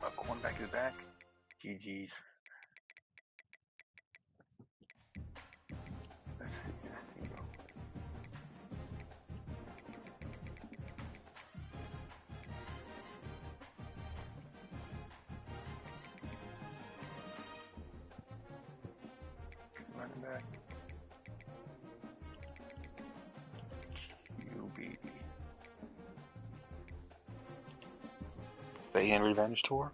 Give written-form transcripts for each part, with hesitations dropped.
a cornerback is back. GG's. Let's see. There you go. Running back. QB. Stay in revenge tour.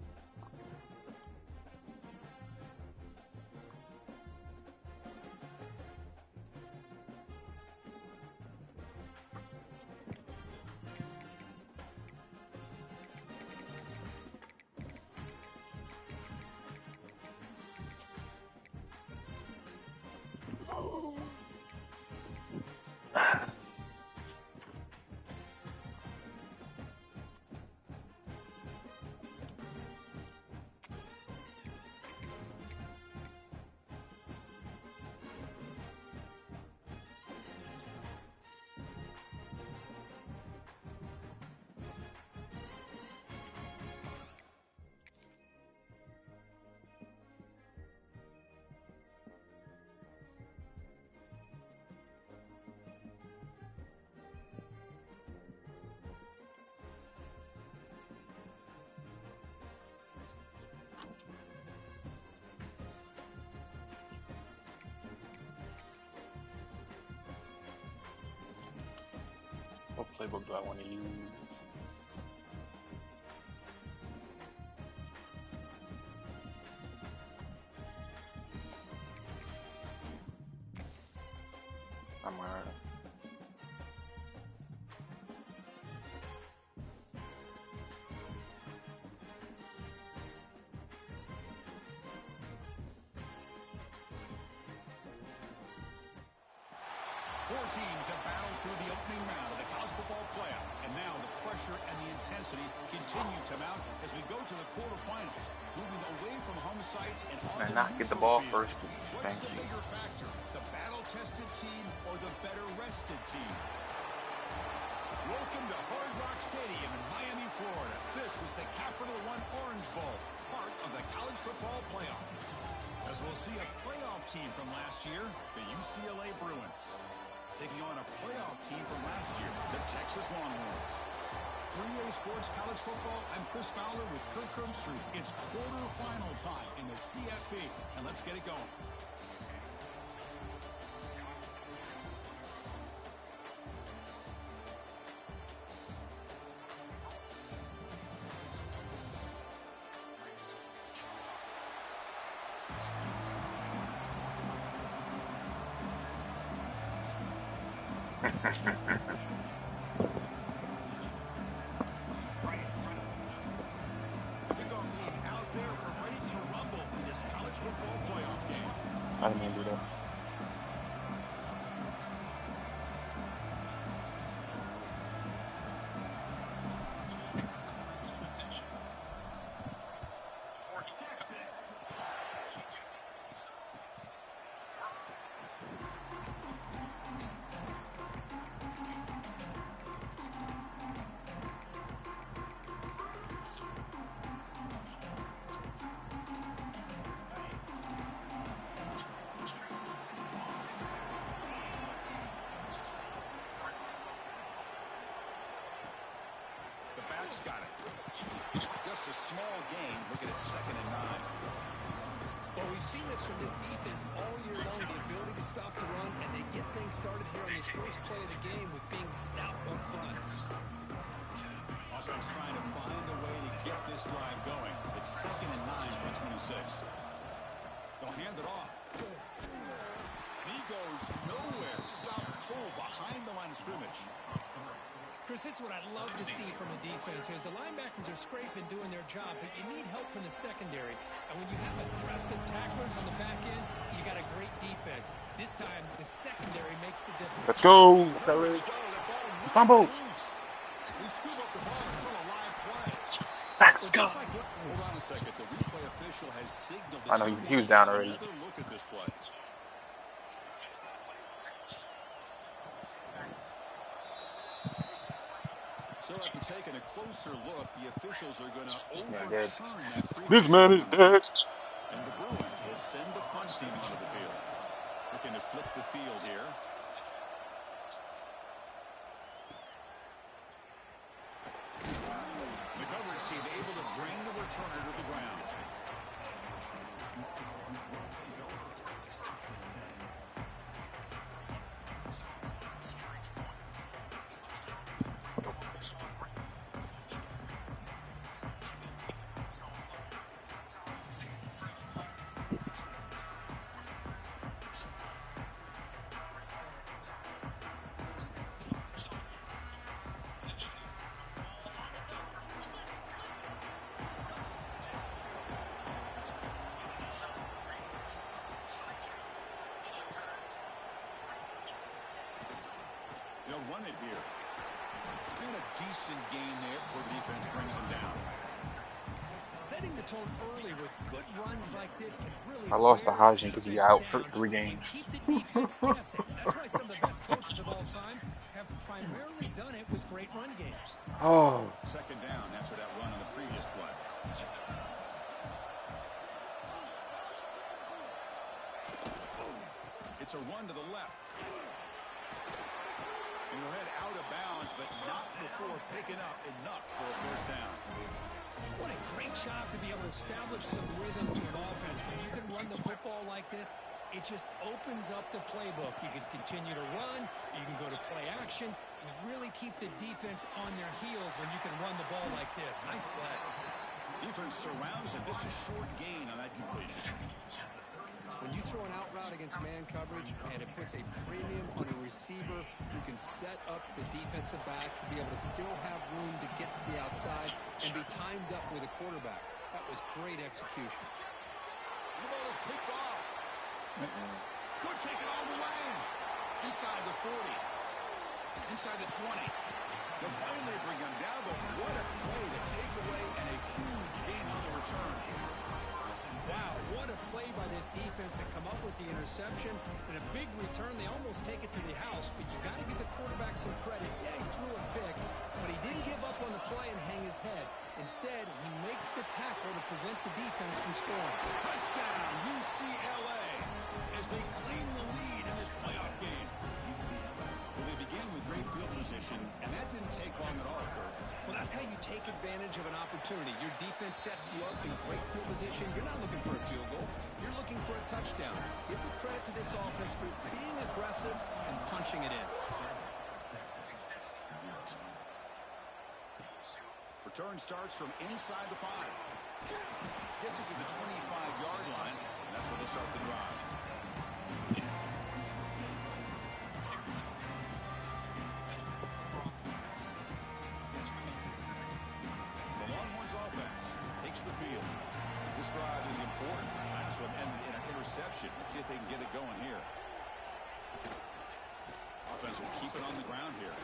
What playbook do I want to use? I'm Four teams have battled through the opening round of the college football playoff, and now the pressure and the intensity continue to mount as we go to the quarterfinals, moving away from home sites and on not get the ball first. What's the bigger factor, the battle-tested team or the better-rested team? Welcome to Hard Rock Stadium in Miami, Florida. This is the Capital One Orange Bowl, part of the college football playoff. As we'll see a playoff team from last year, the UCLA Bruins, taking on a playoff team from last year, the Texas Longhorns. 3A Sports College Football, I'm Chris Fowler with Kirk Crumbstreet. It's quarterfinal time in the CFP, and let's get it going. Kickoff team out there, we're ready to rumble for this college football playoff game. I didn't mean to do that. Got it. Just a small gain. Looking at 2nd and 9. Well, we've seen this from this defense all year long, the ability to stop the run, and they get things started here on this first play of the game with being stout up front. Offense trying to find a way to get this drive going. It's 2nd and 9 for 26. They'll hand it off. And he goes nowhere. Stop full behind the line of scrimmage. Chris, this is what I'd love to see from the defense. As the linebackers are scraping, doing their job, but you need help from the secondary. And when you have aggressive tacklers on the back end, you got a great defense. This time, the secondary makes the difference. Let's go. Fumble. Let's go. Hold on a second. The replay official has signaled I know he was down already. Another look at this play. So after taking a closer look, the officials are going to overturn dead. that previous This man is dead. and the Bruins will send the punt team onto the field. Looking to flip the field here. The coverage team able to bring the returner to the ground. They'll run it here. And a decent gain there before the defense brings them down. Setting the tone early with good runs like this can really I lost the wear Heisman because he defense out hurt down 3 and games. keep the defense guessing. That's why some of the best coaches of all time have primarily done it with great run games. Oh. Second down after that run on the previous play. It's a run to the left. And he'll head out of bounds, but not before picking up enough for a first down. What a great job to be able to establish some rhythm to an offense. When you can run the football like this, it just opens up the playbook. You can continue to run. You can go to play action. You really keep the defense on their heels when you can run the ball like this. Nice play. Defense surrounds him. Just a short gain on that completion. When you throw an out route against man coverage and it puts a premium on a receiver who can set up the defensive back to be able to still have room to get to the outside and be timed up with a quarterback. That was great execution. The ball is picked off. Could take it all the way. Inside the 40. Inside the 20. They'll finally bring him down, but what a play to take away and a huge gain on the return. Wow, what a play by this defense that come up with the interception. And a big return, they almost take it to the house, but you got to give the quarterback some credit. Yeah, he threw a pick, but he didn't give up on the play and hang his head. Instead, he makes the tackle to prevent the defense from scoring. Touchdown, UCLA, as they claim the lead in this playoff game. Well, they began with great field position, and that didn't take long at all, Kurt. Well, that's how you take advantage of an opportunity. Your defense sets you up in great field position. You're not looking for a field goal. You're looking for a touchdown. Give the credit to this offense for being aggressive and punching it in. Return starts from inside the 5. Gets it to the 25-yard line, and that's where they start the drive. The Longhorns offense takes the field. This drive is important. Last one ended in an interception. Let's see if they can get it going here. Offense will keep it on the ground here.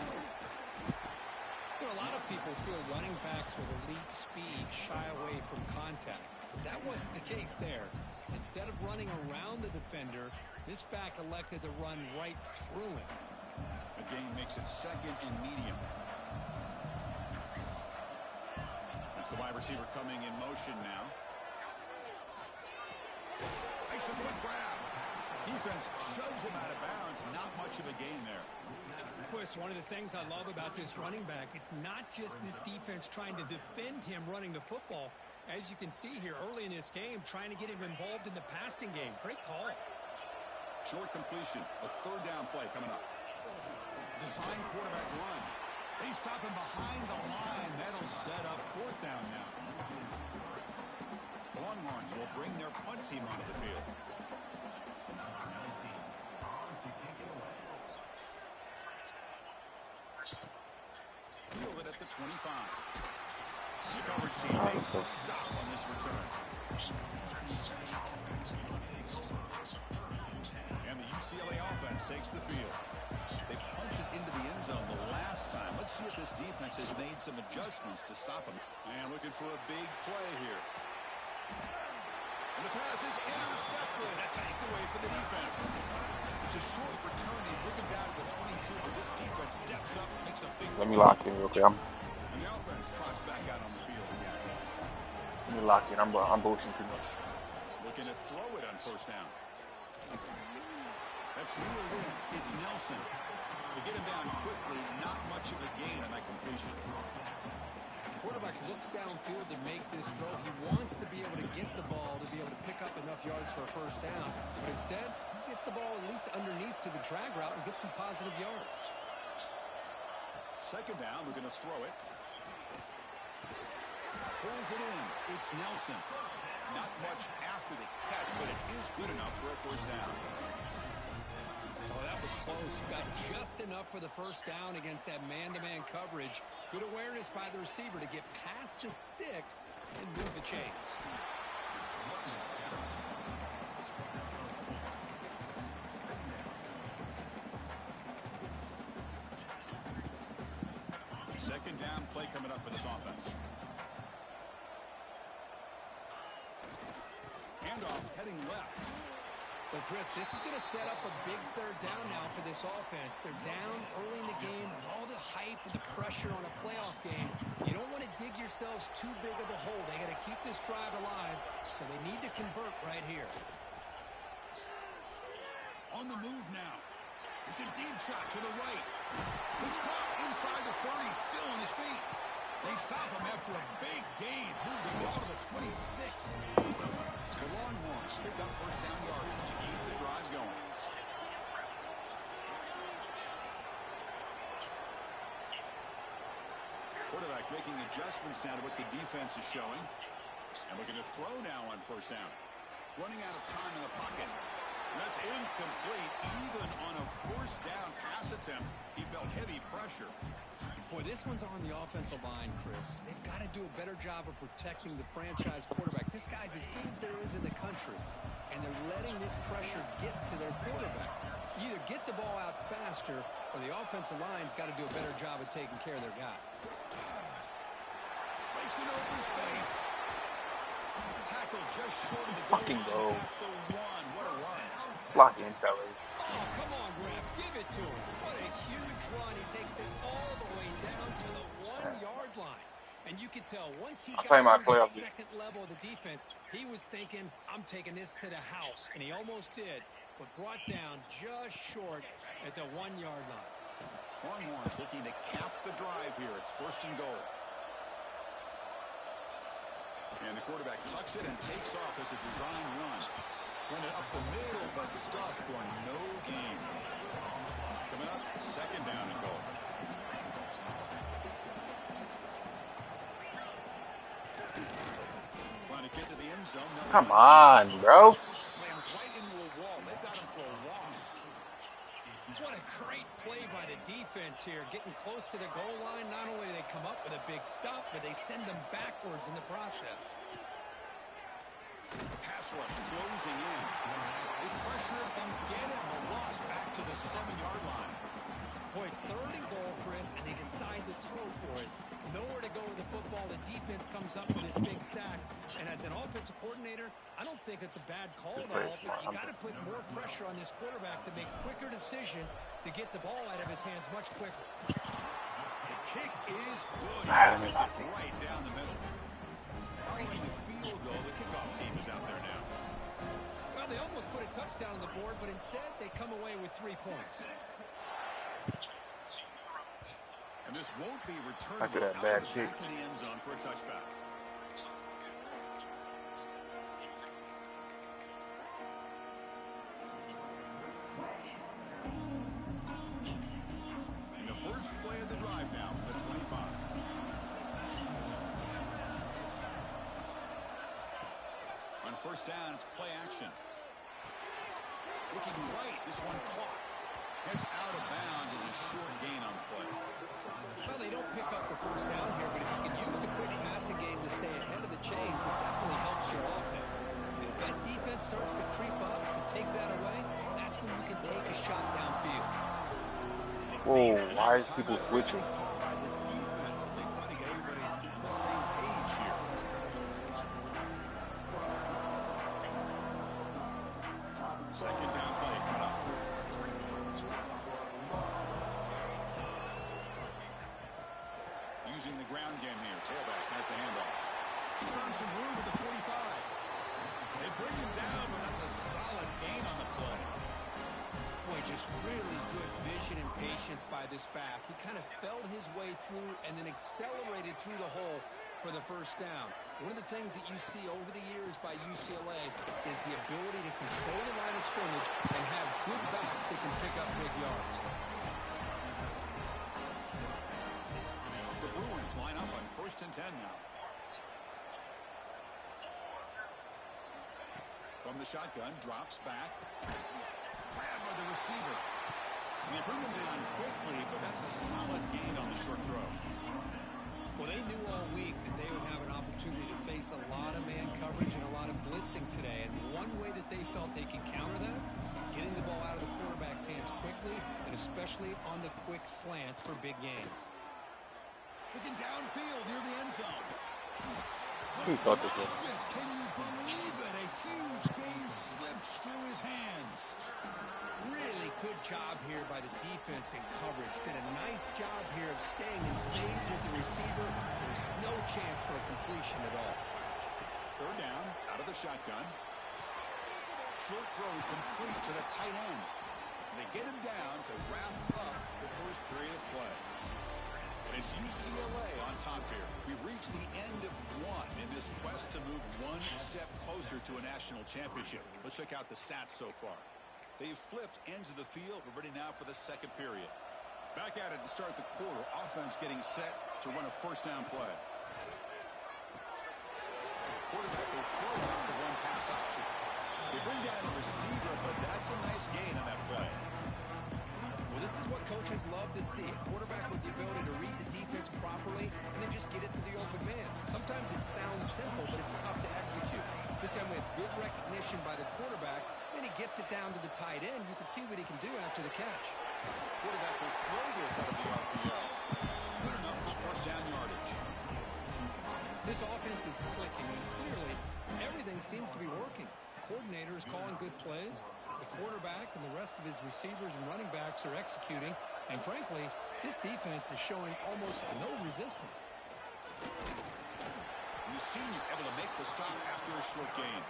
You know, a lot of people feel running backs with elite speed shy away from contact. That wasn't the case there. Instead of running around the defender, this back elected to run right through him. The game makes it second and medium. That's the wide receiver coming in motion now. Makes a quick grab. Defense shoves him out of bounds. Not much of a gain there. Of course, one of the things I love about this running back, it's not just this defense trying to defend him running the football. As you can see here early in this game, trying to get him involved in the passing game. Great call. Short completion. A third down play coming up. Design quarterback run. They stop him behind the line. That'll set up fourth down now. The Longhorns will bring their punt team onto the field. Field it at the 25. The coverage team makes a stop on this return. And the UCLA offense takes the field. They punch it into the end zone the last time. Let's see if this defense has made some adjustments to stop them. And looking for a big play here. And the pass is intercepted. A takeaway for the defense. It's a short return. They bring him down to the 22, but this defense steps up and makes a big. Let me lock in real quick. Let me lock in. I'm boasting too much. Looking to throw it on first down. That's reeled in. It's Nelson. To get him down quickly, not much of a gain on that completion. Quarterback looks downfield to make this throw. He wants to be able to get the ball to be able to pick up enough yards for a first down. But instead, he gets the ball at least underneath to the drag route and gets some positive yards. Second down, we're going to throw it. Pulls it in. It's Nelson. Not much after the catch, but it is good enough for a first down. Oh, that was close. Got just enough for the first down against that man-to-man coverage. Good awareness by the receiver to get past the sticks and move the chains. Second down play coming up for this offense. Handoff heading left. But, Chris, this is going to set up a big third down now for this offense. They're down early in the game with all the hype and the pressure on a playoff game. You don't want to dig yourselves too big of a hole. They got to keep this drive alive, so they need to convert right here. On the move now. It's a deep shot to the right. It's caught inside the 30, still on his feet. They stop him after a big gain. Move the ball to the 26. The Longhorns pick up first down yardage to keep the drive going. Quarterback making adjustments now to what the defense is showing. And looking to throw now on first down. Running out of time in the pocket. That's incomplete. Even on a first down pass attempt, he felt heavy pressure. Boy, this one's on the offensive line, Chris. They've got to do a better job of protecting the franchise quarterback. This guy's as good as there is in the country, and they're letting this pressure get to their quarterback. You either get the ball out faster, or the offensive line's got to do a better job of taking care of their guy. Makes an open space. Tackle just short of the Fucking goal go. line at the one. What a run. Lock in, fellas. Oh, come on, ref. Give it to him. What a huge run. He takes it all the way down to the 1-yard line. And you could tell once he got play my to the playoff second level of the defense, he was thinking, I'm taking this to the house. And he almost did, but brought down just short at the 1-yard line. Longhorns looking to cap the drive here. It's first and goal. And the quarterback tucks it and takes off as a design run. Went up the middle, but stuffed for no gain. Coming up, second down and goal. Trying to get to the end zone. Come on, bro. Slams right into a wall. They've got him for a loss. What a great play by the defense here. Getting close to the goal line, not only do they come up with a big stop, but they send them backwards in the process. Pass rush closing in. They pressure him and get him. The loss back to the 7-yard line. Boy, it's third and goal, Chris, and they decide to throw for it. Nowhere to go with the football. The defense comes up with this big sack. And as an offensive coordinator, I don't think it's a bad call at all, but you got to put more pressure on this quarterback to make quicker decisions to get the ball out of his hands much quicker. The kick is good. Right down the middle. Following the field goal, the kickoff team is out there now. Well, they almost put a touchdown on the board, but instead they come away with 3 points. And this won't be returned After that out bad of the kick. back of the end zone for a touchback. And the first play of the drive now, the 25. On first down, it's play action. Looking right, this one caught. Gets out of bounds as a short gain on play. Well, they don't pick up the first down here, but if you can use the quick passing game to stay ahead of the chains, it definitely helps your offense. And if that defense starts to creep up and take that away, that's when you can take a shot downfield. Whoa, why is people switching? Second down play coming up. Using the ground game here. Tailback has the handoff. He's found some room at the 45. They bring him down, but that's a solid gain on the play. Boy, just really good vision and patience by this back. He kind of felt his way through and then accelerated through the hole for the first down. One of the things that you see over the years by UCLA is the ability to control the line of scrimmage and have good backs that can pick up big yards. The Bruins line up on 1st and 10 now. From the shotgun, drops back. Grab by the receiver. They bring him down quickly, but that's a solid gain on the short throw. Well, they knew all week that they would have an opportunity to face a lot of man coverage and a lot of blitzing today. And one way that they felt they could counter that, getting the ball out of the quarterback's hands quickly, and especially on the quick slants for big gains. Looking downfield near the end zone. Who thought this was? Can you believe it? A huge gain slips through his hands. Really good job here by the defense in coverage. Did a nice job here of staying in phase with the receiver. There's no chance for a completion at all. 3rd down, out of the shotgun. Short throw complete to the tight end. They get him down to wrap up the first period of play. It's UCLA on top here. We've reached the end of one in this quest to move one step closer to a national championship. Let's check out the stats so far. They've flipped ends of the field. We're ready now for the second period. Back at it to start the quarter. Offense getting set to run a first down play. Quarterback will throw off the one pass option. They bring down the receiver, but that's a nice gain on that play. Well, this is what coaches love to see. A quarterback with the ability to read the defense properly and then just get it to the open man. Sometimes it sounds simple, but it's tough to execute. This time we have good recognition by the quarterback. Then he gets it down to the tight end. You can see what he can do after the catch. Quarterback will throw this out of the RPO. Good enough for first down yardage. This offense is clicking, and clearly everything seems to be working. The coordinator is calling good plays. The quarterback and the rest of his receivers and running backs are executing. And frankly, this defense is showing almost no resistance. You see him able to make the stop after a short gain.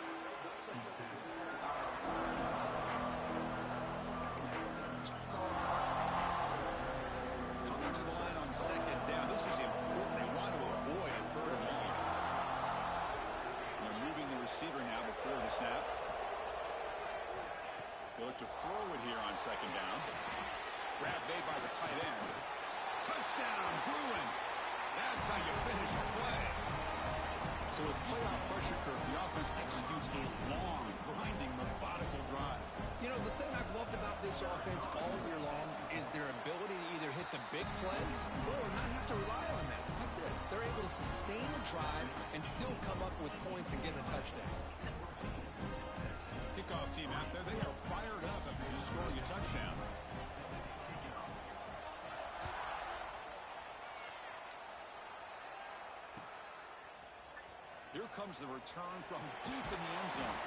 Coming to the line on 2nd down. This is important. They want to avoid a 3rd and long. They're moving the receiver now before the snap. They look to throw it here on 2nd down. Grab made by the tight end. Touchdown, Bruins. That's how you finish a play. So with playoff pressure curve, the offense executes a long, grinding, methodical drive. You know, the thing I've loved about this offense all year long is their ability to either hit the big play or not have to rely on that. Like this, they're able to sustain a drive and still come up with points and get a touchdown. Kickoff team out there, they are fired up after just scoring a touchdown. Here comes the return from deep in the end zone.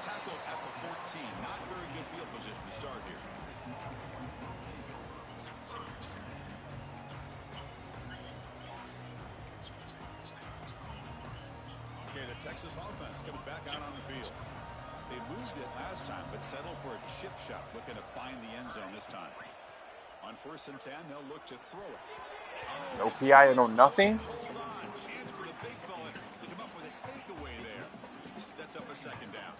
Tackled at the 14. Not very good field position to start here. Okay, the Texas offense comes back out on the field. They moved it last time, but settled for a chip shot, looking to find the end zone this time. On 1st and 10, they'll look to throw it. No PI, no nothing. Chance for the big fella to come up with a takeaway there. Sets up a 2nd down.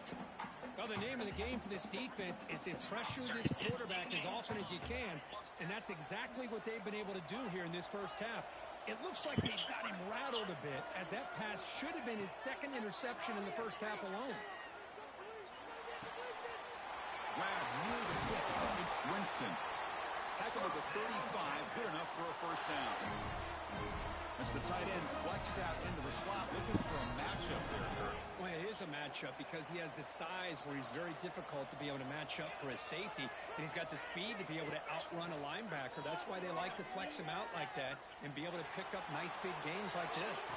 Well, the name of the game for this defense is to pressure this quarterback as often as you can, and that's exactly what they've been able to do here in this first half. It looks like they've got him rattled a bit, as that pass should have been his 2nd interception in the first half alone. Grab near the sticks. It's Winston. Tackle at the 35, good enough for a first down. As the tight end flex out into the slot, looking for a matchup there, Kurt. Well, it is a matchup because he has the size where he's very difficult to be able to match up for his safety, and he's got the speed to be able to outrun a linebacker. That's why they like to flex him out like that and be able to pick up nice big gains like this.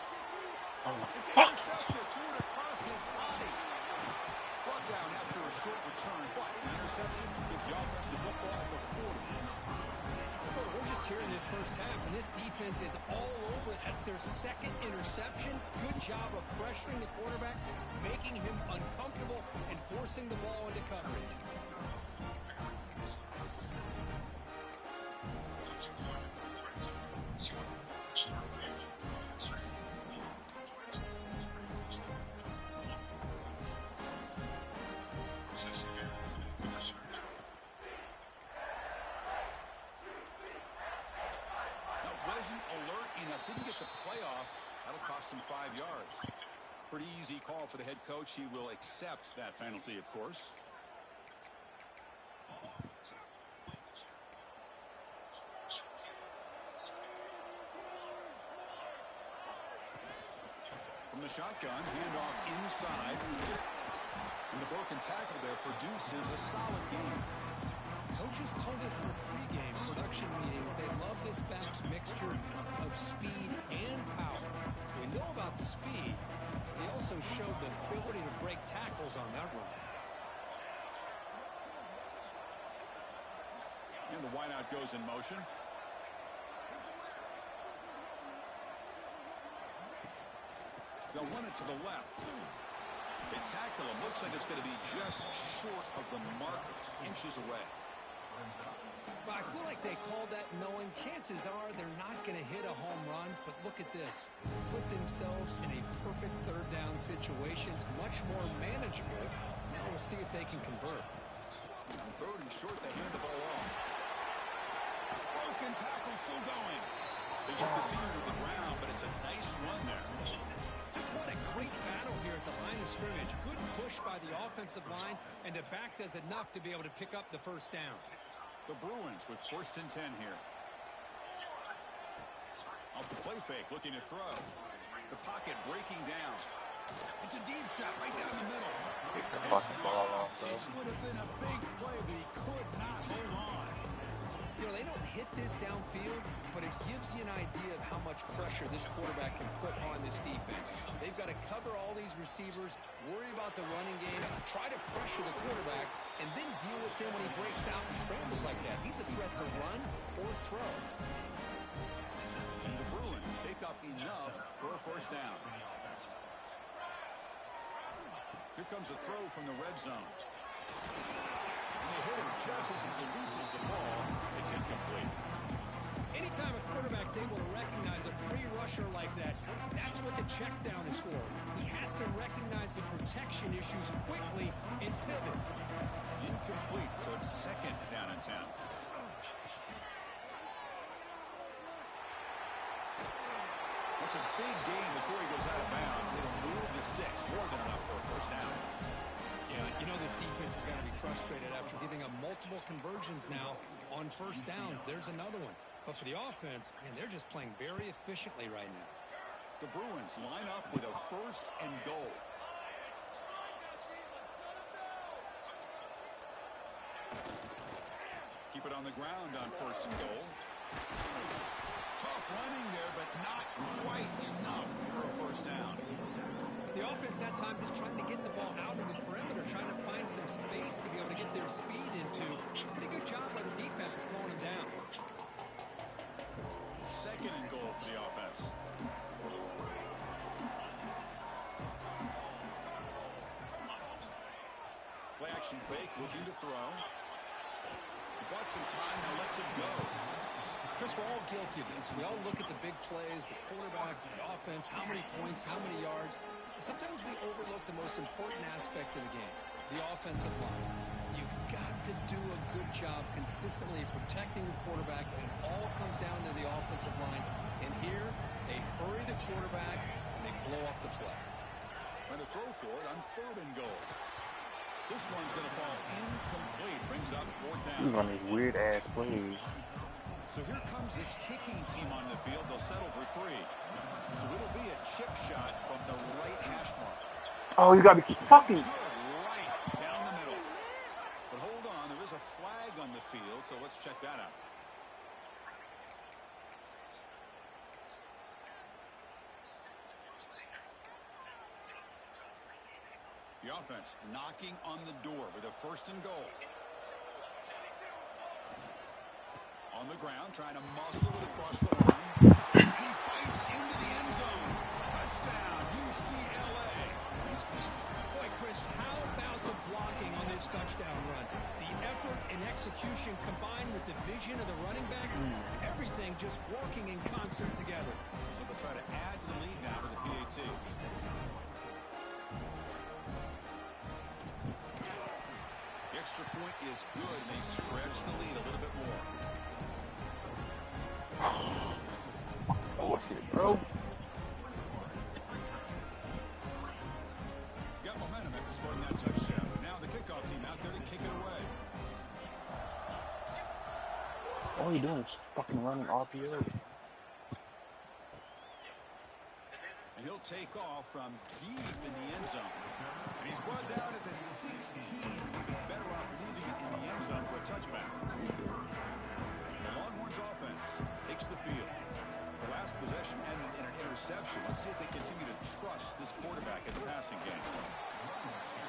It's intercepted, threw it across his body. Brought down after a short return, but the interception gives the offense the football at the 40. Well, we're just here in this first half, and this defense is all over it. That's their second interception. Good job of pressuring the quarterback, making him uncomfortable, and forcing the ball into coverage. Didn't get the playoff. That'll cost him 5 yards. Pretty easy call for the head coach. He will accept that penalty, of course. From the shotgun, handoff inside. And the broken tackle there produces a solid game. Coaches told us in the pregame production meetings they love this back's mixture of speed and power. We know about the speed. He also showed the ability to break tackles on that run. And the wideout goes in motion. They'll run it to the left. They tackle him. Looks like it's going to be just short of the marker, inches away. But I feel like they called that knowing chances are they're not going to hit a home run. But look at this. Put themselves in a perfect third down situation. It's much more manageable. Now we'll see if they can convert. On third and short, they hand the ball off. Broken tackle still going. They get the center to the ground, but it's a nice run there. Just what a great battle here at the line of scrimmage. Good push by the offensive line, and the back does enough to be able to pick up the first down. The Bruins with 1st and 10 here. Off the play fake, looking to throw. The pocket breaking down. It's a deep shot right down the middle. This would have been a big play, but he could not hold on. You know, they don't hit this downfield, but it gives you an idea of how much pressure this quarterback can put on this defense. They've got to cover all these receivers, worry about the running game, try to pressure the quarterback, and then deal with him when he breaks out and scrambles like that. He's a threat to run or throw. And the Bruins pick up enough for a first down. Here comes a throw from the red zone. And they hit him just as he releases the ball. It's incomplete. Anytime a quarterback's able to recognize a free rusher like that, that's what the check down is for. He has to recognize the protection issues quickly and pivot. Incomplete, so it's 2nd down and 10. That's a big gain before he goes out of bounds. It'll move the sticks, more than enough for a first down. Yeah, you know this defense is going to be frustrated after giving up multiple conversions now on first downs. There's another one. But for the offense, man, they're just playing very efficiently right now. The Bruins line up with a 1st and goal. Keep it on the ground on 1st and goal. Tough running there, but not quite enough for a first down. The offense that time just trying to get the ball out in the perimeter, trying to find some space to be able to get their speed into. Pretty good job by the defense of slowing them down. 2nd and goal for the offense. Play action fake, looking to throw. He bought some time, now lets it go. Chris, we're all guilty of this. We all look at the big plays, the quarterbacks, the offense, how many points, how many yards. Sometimes we overlook the most important aspect of the game, the offensive line. You've got to do a good job consistently protecting the quarterback, and it all comes down to the offensive line. And here, they hurry the quarterback, and they blow up the play. And a throw for it on 3rd and goal. This one's going to fall incomplete. Brings up 4th down. He's on these weird-ass plays. So here comes the kicking team on the field. They'll settle for 3. So it'll be a chip shot from the right hash mark. Oh, you got to be fucking... Right down the middle. But hold on, there is a flag on the field, so let's check that out. The offense knocking on the door with a 1st and goal. On the ground, trying to muscle it across the line. And he fights into the end zone. Touchdown, UCLA. Boy, Chris, how about the blocking on this touchdown run? The effort and execution combined with the vision of the running back, everything just working in concert together. They'll try to add to the lead now to the PAT. The extra point is good, and they stretch the lead a little bit more. Oh, what's it, bro? Got momentum after scoring that touchdown. Now the kickoff team out there to kick it away. All he doing is fucking running RPO. And he'll take off from deep in the end zone. And he's brought down at the 16. Better off leaving it in the end zone for a touchback. The Longhorns offense takes the field. The last possession ended in an interception. Let's see if they continue to trust this quarterback in the passing game.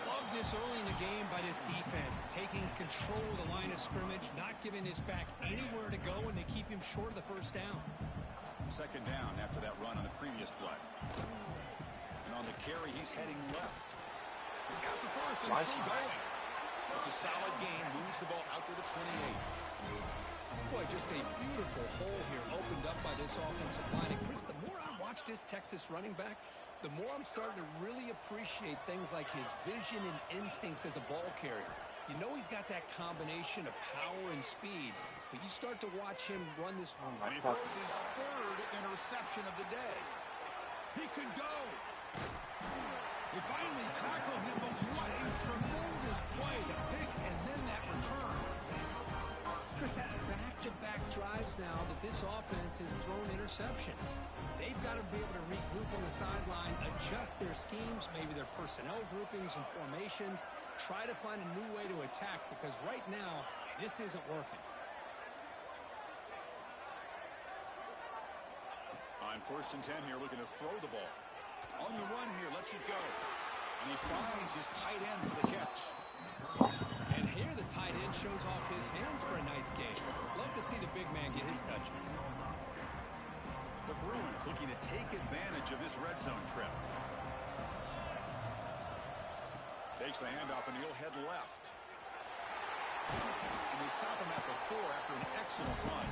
Love this early in the game by this defense, taking control of the line of scrimmage, not giving this back anywhere to go, and they keep him short of the 1st down. 2nd down after that run on the previous play. And on the carry, he's heading left. He's got the 1st and still going. It's a solid gain, moves the ball out to the 28. Boy, just a beautiful hole here opened up by this offensive line. And Chris, the more I watch this Texas running back, the more I'm starting to really appreciate things like his vision and instincts as a ball carrier. You know he's got that combination of power and speed, but you start to watch him run this one. And he throws his 3rd interception of the day. He could go. They finally tackle him, but what a tremendous play. The pick and then that return. Chris, that's back-to-back drives now that this offense has thrown interceptions. They've got to be able to regroup on the sideline, adjust their schemes, maybe their personnel groupings and formations, try to find a new way to attack, because right now, this isn't working. On 1st and 10 here, looking to throw the ball. On the run here, lets it go. And he finds his tight end for the catch. And here the tight end shows off his hands for a nice game. Love to see the big man get his touches. The Bruins looking to take advantage of this red zone trip. Takes the handoff and he'll head left. And they stop him at the 4 after an excellent run.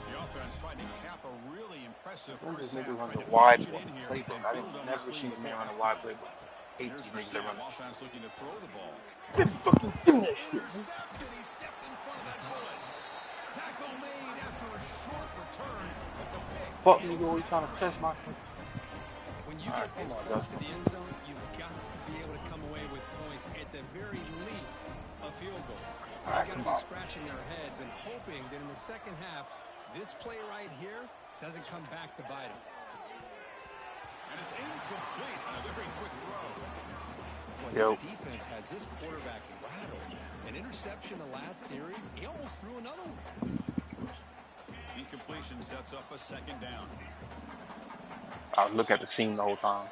The offense trying to cap a really impressive first half. Niggas run the wide playbook. I didn't never see him run a wide playbook. Hate these niggas that run. Offense looking to throw the ball. Intercepted. He stepped in front of that bullet. Tackle made after a short return, but the pick. Fuck nigga, always trying to test my. When you get this close to the end zone, you've got to be able to come away with points, at the very least, a field goal. They've got to be scratching their heads and hoping that in the 2nd half, this play right here doesn't come back to bite them. And it's incomplete on a very quick throw. Well, this defense has this quarterback rattled. An interception the last series, he almost threw another one. Incompletion sets up a 2nd down. I look at the seam the whole time.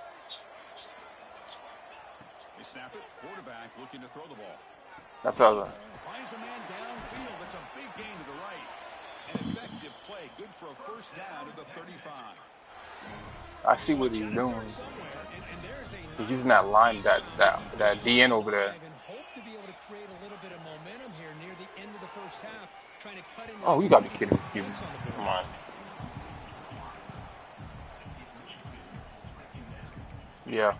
They snap it. Quarterback looking to throw the ball. That's other. Finds a man downfield. That's a big gain to the right. An effective play. Good for a 1st down at the 35. I see what he's doing. He's using that line, that DN over there. Oh, you gotta be kidding me, Cuban. Come on. Yeah.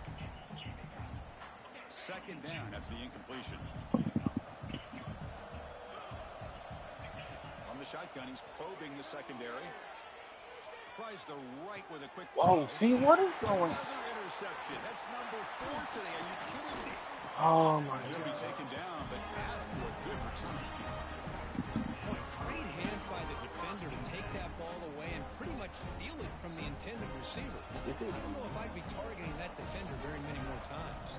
2nd down after the incompletion. From the shotgun, he's probing the secondary. Tries the right with a quick Oh, see what is going? Another interception. That's number 4 today. Are you kidding me? Oh my He'll be taken down, but after a good return. Boy, great hands by the defender to take that ball away and pretty much steal it from the intended receiver. I don't know if I'd be targeting that defender very many more times.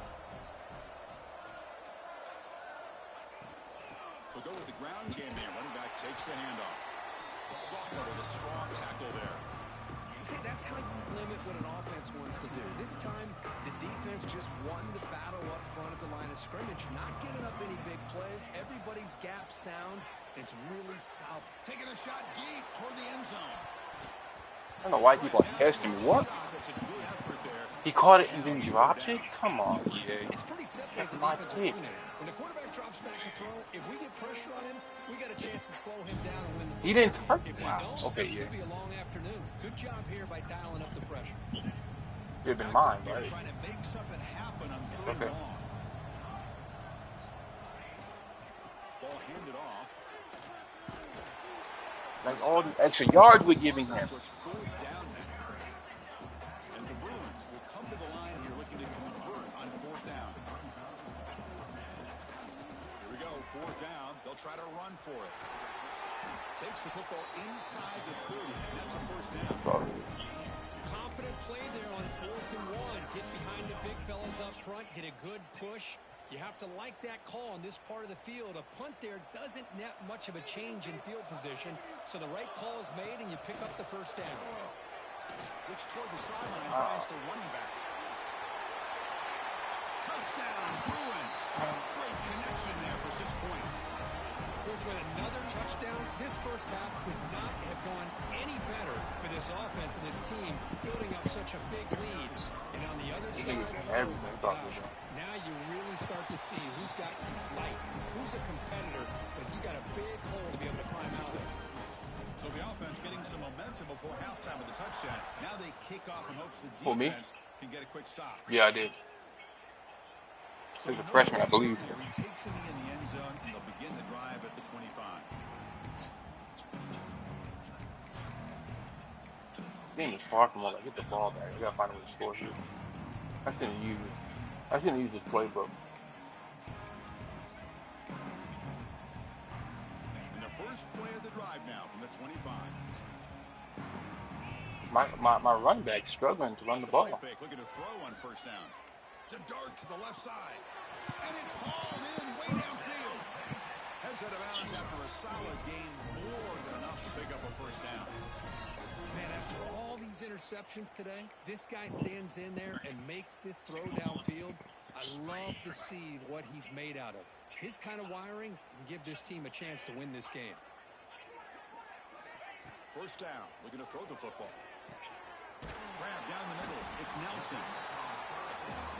We'll go with the ground game there. Running back takes the handoff. Sophomore with a strong tackle there. See, that's how you limit what an offense wants to do. This time, the defense just won the battle up front at the line of scrimmage, not giving up any big plays. Everybody's gap sound. It's really solid. Taking a shot deep toward the end zone. I don't know why he keep on testing me. What? He caught it and then dropped it? Come on, EA. It's pretty simple That's as a my defensive pick. coordinator. When the quarterback drops back to throw, if we get pressure on him, we got a chance to slow him down and win the He didn't football. touch If it. we Wow. don't, Okay, it yeah. could be a long afternoon. Good job here by dialing up the pressure. It'd been mine, They're right? trying to make something happen on third Okay. and long. Ball handed off. Like all the extra yards we're giving him. So it's fourth down now. And the Bruins will come to the line here looking to convert on fourth down. Here we go, fourth down. They'll try to run for it. Takes the football inside the 30, and that's a first down. Confident play there on 4th and 1. Get behind the big fellas up front. Get a good push. You have to like that call on this part of the field. A punt there doesn't net much of a change in field position, so the right call is made, and you pick up the first down. Looks toward the sideline, finds the running back. Touchdown, Bruins. Great connection there for 6 points. Of course, with another touchdown, this first half could not have gone any better for this offense and this team, building up such a big lead. And on the other side, Everything about this. now you really start to see who's got some fight, who's a competitor, because you got a big hole to be able to climb out of. So the offense getting some momentum before halftime with the touchdown. Now they kick off in hopes the Who, me? defense can get a quick stop. Yeah, I did. So He's a freshman, I believe. He takes him in the end zone, and they'll begin the drive at the 25. This game is far from all that. Get the ball back. You gotta find a way to score here. I shouldn't use it. I shouldn't use this playbook. And the first play of the drive now from the 25. My running back struggling to run the ball. Fake, looking to throw on first down. To dart to the left side. And it's hauled in way downfield. Heads out of bounds after a solid gain, more than enough to pick up a first down. Man, after all these interceptions today, this guy stands in there and makes this throw downfield. I love to see what he's made out of. His kind of wiring can give this team a chance to win this game. First down, looking to throw the football. Grab down the middle. It's Nelson.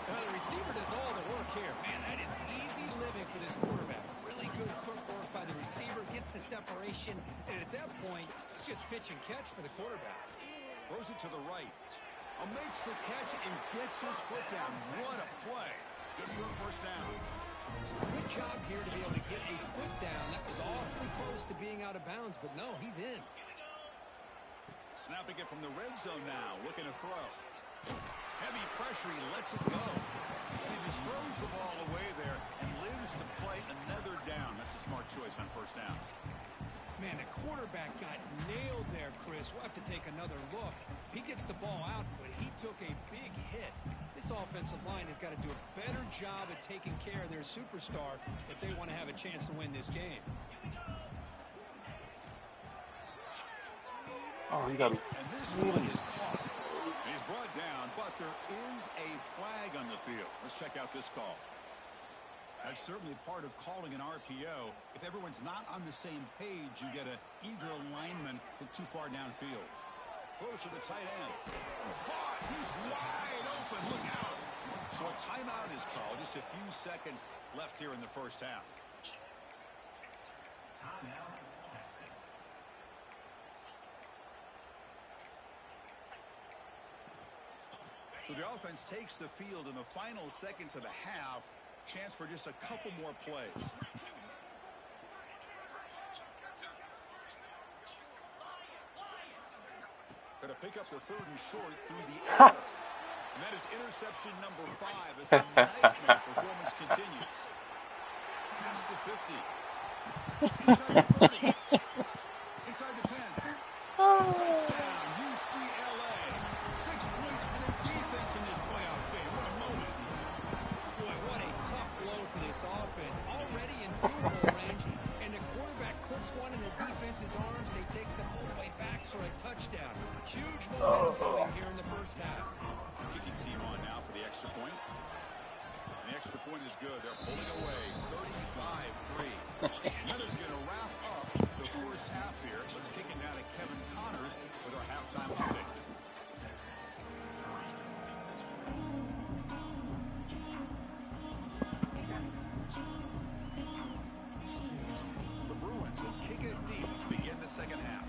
Now the receiver does all the work here. Man, that is easy living for this quarterback. Really good footwork by the receiver, gets the separation, and at that point, it's just pitch and catch for the quarterback. Throws it to the right. Makes the catch and gets his foot down. What a play. Good for a first down. Good job here to be able to get a foot down. That was awfully close to being out of bounds, but no, he's in. Snapping it from the red zone now, looking to throw. Heavy pressure, he lets it go. And he just throws the ball away there and lives to play another down. That's a smart choice on first down. Man, the quarterback got nailed there, Chris. We'll have to take another look. He gets the ball out, but he took a big hit. This offensive line has got to do a better job at taking care of their superstar if they want to have a chance to win this game. Oh, you gotta. And this one is caught. He's brought down, but there is a flag on the field. Let's check out this call. That's certainly part of calling an RPO. If everyone's not on the same page, you get an eager lineman look too far downfield. Throws to the tight end. Caught. He's wide open. Look out. So a timeout is called. Just a few seconds left here in the first half. So the offense takes the field in the final seconds of the half. Chance for just a couple more plays. Going to pick up the third and short through the air. And that is interception number 5 as the nightmare performance continues. Past the 50. Inside the 30. Inside the 10. Touchdown, UCLA. 6 points for the defense in this playoff game. What a moment. Boy, what a tough blow for this offense. Already in field goal range, and the quarterback puts one in the defense's arms. He takes it all the way back for a touchdown. Huge momentum swing here in the first half. Kicking team on now for the extra point. And the extra point is good. They're pulling away. 35-3. And that is going to wrap up the first half here. Let's kick it down to Kevin Connors with our halftime update. The Bruins will kick it deep to begin the second half.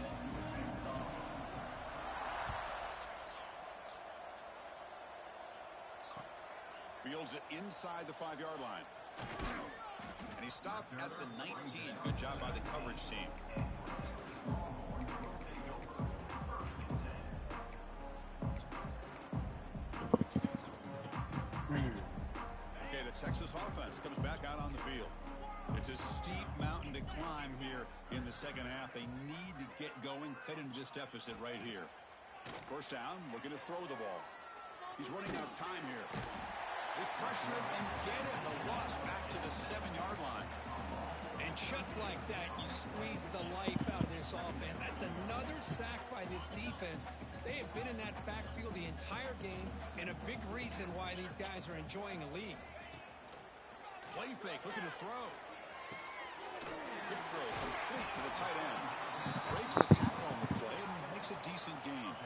Fields it inside the 5-yard line. And he stopped at the 19. Good job by the coverage team. Okay, the Texas offense comes back out on the field. It's a steep mountain to climb here in the second half. They need to get going, cut into this deficit right here. First down, looking to throw the ball. He's running out of time here. They pressure it and get it. The loss back to the 7-yard line. And just like that, you squeeze the life out of this offense. That's another sack by this defense. They have been in that backfield the entire game, and a big reason why these guys are enjoying a lead. Play fake, looking to throw. Good throw, complete to the tight end. Breaks the tackle on the play and makes a decent gain.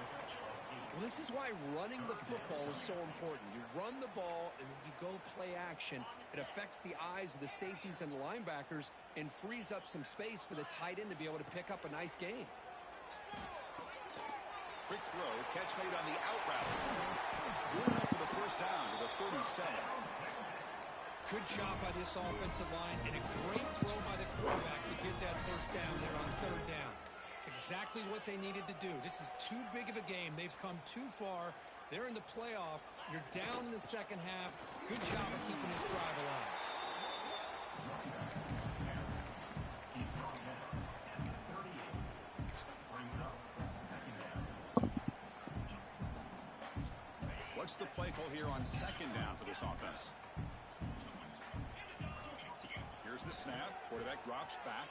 Well, this is why running the football is so important. You run the ball, and then you go play action. It affects the eyes of the safeties and the linebackers and frees up some space for the tight end to be able to pick up a nice gain. Quick throw, catch made on the out route. Good enough for the first down with a 37. Good job by this offensive line, and a great throw by the quarterback to get that first down there on third down. It's exactly what they needed to do. This is too big of a game. They've come too far. They're in the playoff. You're down in the second half. Good job of keeping this drive alive. What's the play call here on second down for this offense? Here's the snap. Quarterback drops back.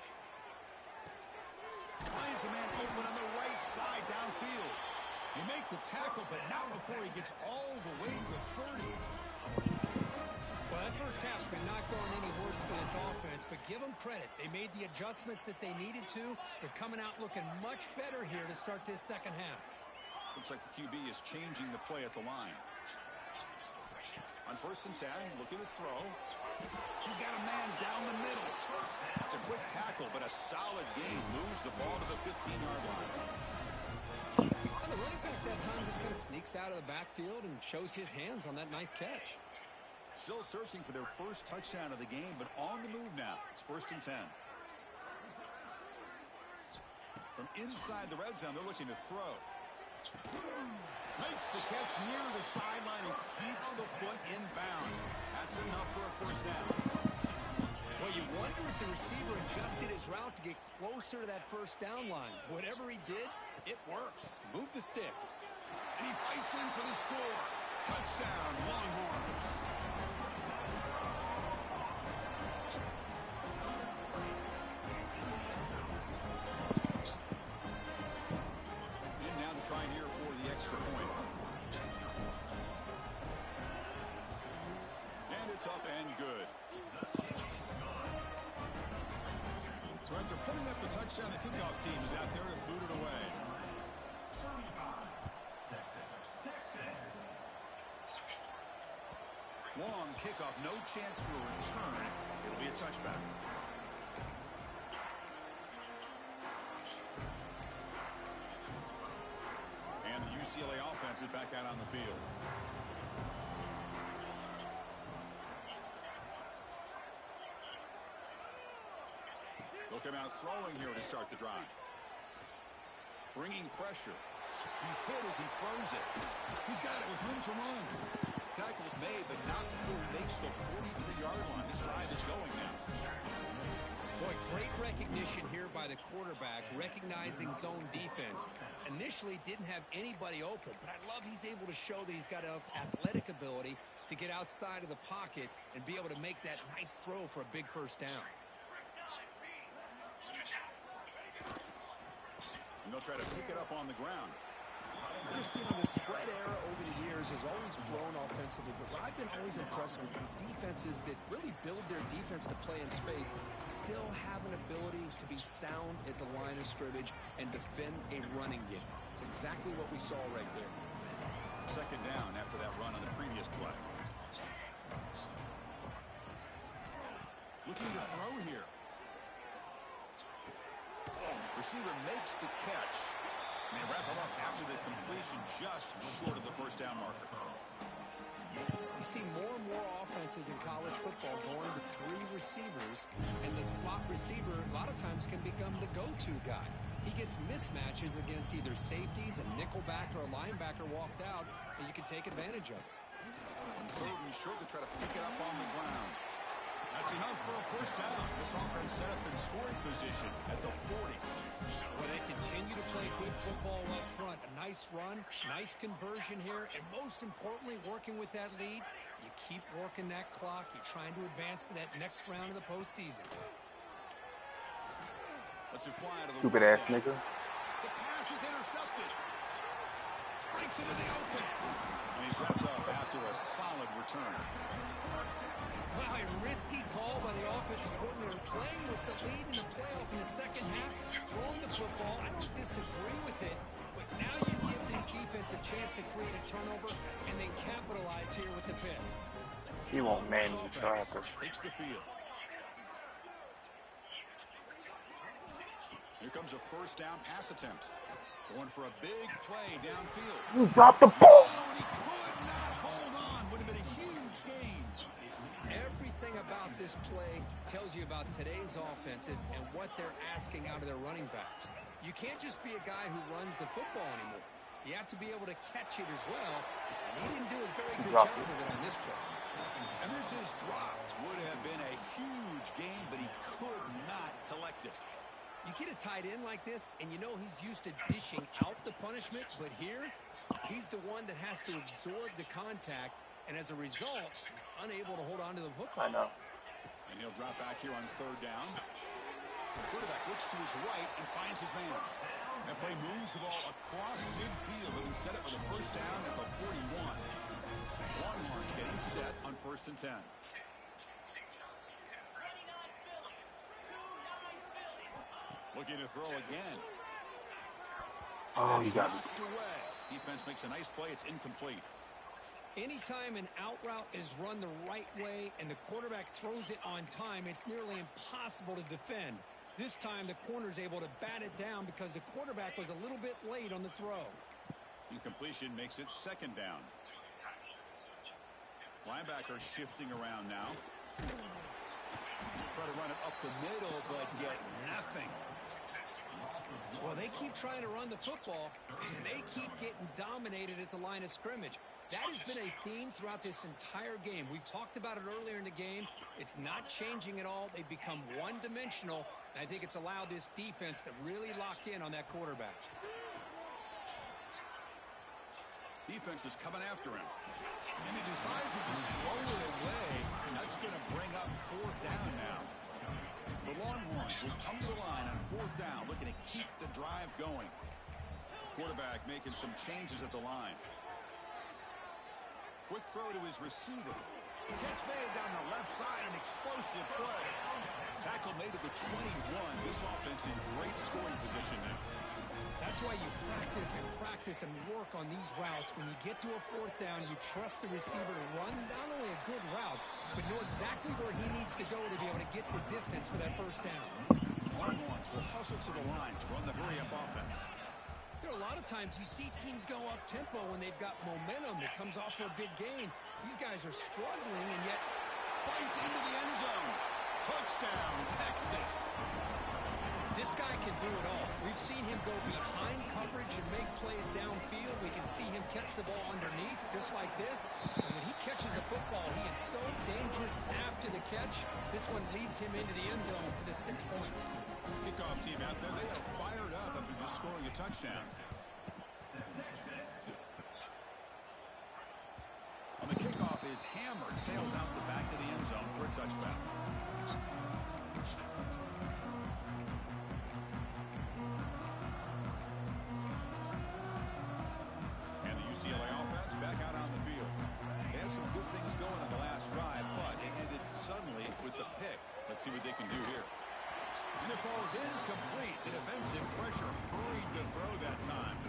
Finds a man open on the right side downfield. He makes the tackle, but not before he gets all the way to the 30. Well, that first half's been not going any worse for this offense, but give them credit. They made the adjustments that they needed to. They're coming out looking much better here to start this second half. Looks like the QB is changing the play at the line. On first and 10, looking to throw. He's got a man down the middle. It's a quick tackle, but a solid gain. Moves the ball to the 15-yard line. And the running back that time just kind of sneaks out of the backfield and shows his hands on that nice catch. Still searching for their first touchdown of the game, but on the move now. It's first and 10. From inside the red zone, they're looking to throw. Makes the catch near the sideline and keeps the foot in bounds. That's enough for a first down. Well, you wonder if the receiver adjusted his route to get closer to that first down line. Whatever he did, it works. Move the sticks. And he fights in for the score. Touchdown, Longhorns. And now the try here for the extra point. And it's up and good. So after putting up the touchdown, the kickoff team is out there to boot it away. Long kickoff, no chance for a return. It'll be a touchback. And the UCLA offense is back out on the field. They'll come out throwing here to start the drive. Bringing pressure. He's hit as he throws it. He's got it with room to run. Tackle's made, but not before he makes the 43-yard line. This drive is going now. Boy, great recognition here by the quarterback, recognizing zone defense. Initially didn't have anybody open, but I love he's able to show that he's got enough athletic ability to get outside of the pocket and be able to make that nice throw for a big first down. And they'll try to pick it up on the ground. Just, the spread era over the years has always grown offensively, but what I've been always impressed with defenses that really build their defense to play in space still have an ability to be sound at the line of scrimmage and defend a running game. It's exactly what we saw right there. Second down after that run on the previous play. Looking to throw here. Receiver makes the catch. And they wrap him up after the completion just short of the first down marker. You see more and more offenses in college football going to 3 receivers, and the slot receiver a lot of times can become the go-to guy. He gets mismatches against either safeties, a nickelback, or a linebacker walked out, and you can take advantage of it. Third and short to try to pick it up on the ground. That's enough for a first down. This offense set up in scoring position at the 40. Well, they continue to play good football up front. A nice run, nice conversion here, and most importantly, working with that lead, you keep working that clock. You're trying to advance to that next round of the postseason. Let's fly out of the Stupid ass nigga. The pass is intercepted. Breaks into the open. And he's wrapped up after a solid return. Wow, a risky call by the offensive coordinator, playing with the lead in the playoff in the second half, throwing the football. I don't disagree with it, but now you give this defense a chance to create a turnover and then capitalize here with the pick. He won't man you, so I have to. Takes the field. Here comes a first down pass attempt. Going for a big play downfield. You dropped the ball. Oh, he could not hold on. Would have been a huge gain. Everything about this play tells you about today's offenses and what they're asking out of their running backs. You can't just be a guy who runs the football anymore. You have to be able to catch it as well, and he didn't do a very good job of it on this play. And this is dropped. Would have been a huge gain, but he could not collect it. You get a tight end like this, and you know he's used to dishing out the punishment, but here, he's the one that has to absorb the contact, and as a result, he's unable to hold on to the football. I know. And he'll drop back here on third down. The quarterback looks to his right and finds his man. That play moves the ball across midfield, and he set it for the first down at the 41. Longhorns getting set on 1st and 10. Looking to throw again. Oh, you got me. Knocked away. Defense makes a nice play. It's incomplete. Anytime an out route is run the right way and the quarterback throws it on time, it's nearly impossible to defend. This time, the corner's able to bat it down because the quarterback was a little bit late on the throw. Incompletion makes it second down. Linebacker shifting around now. Try to run it up the middle, but get nothing. Well, they keep trying to run the football, and they keep getting dominated at the line of scrimmage. That has been a theme throughout this entire game. We've talked about it earlier in the game. It's not changing at all. They've become one-dimensional, and I think it's allowed this defense to really lock in on that quarterback. Defense is coming after him. And he decides to just roll it away. That's going to bring up 4th down now. The Longhorns will come to the line on 4th down, looking to keep the drive going. Quarterback making some changes at the line. Quick throw to his receiver. Catch made down the left side, an explosive play. Tackle made at the 21. This offense in great scoring position now. That's why you practice and work on these routes. When you get to a 4th down, you trust the receiver to run not only a good route, but know exactly where he needs to go to be able to get the distance for that first down. Longhorns will hustle to the line to run the hurry-up offense. There are a lot of times you see teams go up-tempo when they've got momentum. It comes off for a big gain. These guys are struggling, and yet Fights into the end zone. Touchdown, Texas. this guy can do it all. We've seen him go behind coverage and make plays downfield. We can see him catch the ball underneath, just like this. And when he catches a football, he is so dangerous after the catch. This one leads him into the end zone for the 6 points. Kickoff team out there, they are fired up after just scoring a touchdown. On the kickoff is hammered, sails out the back of the end zone for a touchback. UCLA offense back out on the field. They had some good things going on the last drive, but it ended suddenly with the pick. Let's see what they can do here. And it falls incomplete. The defensive pressure hurried to throw that time.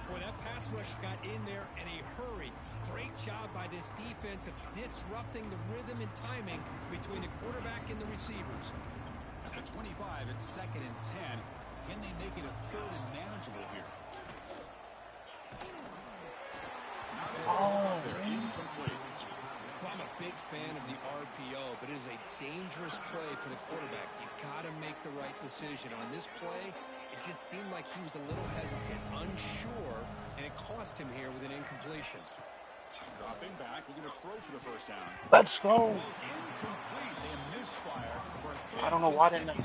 Boy, that pass rush got in there in a hurry. Great job by this defense of disrupting the rhythm and timing between the quarterback and the receivers. At the 25, it's 2nd and 10. Can they make it a 3rd and manageable here? Oh, incomplete. Well, I'm a big fan of the RPO, but it is a dangerous play for the quarterback. You got to make the right decision. On this play, it just seemed like he was a little hesitant, unsure, and it cost him here with an incompletion. Dropping back, looking to throw for the first down. let's go. Incomplete. They misfire for a I don't know why they didn't.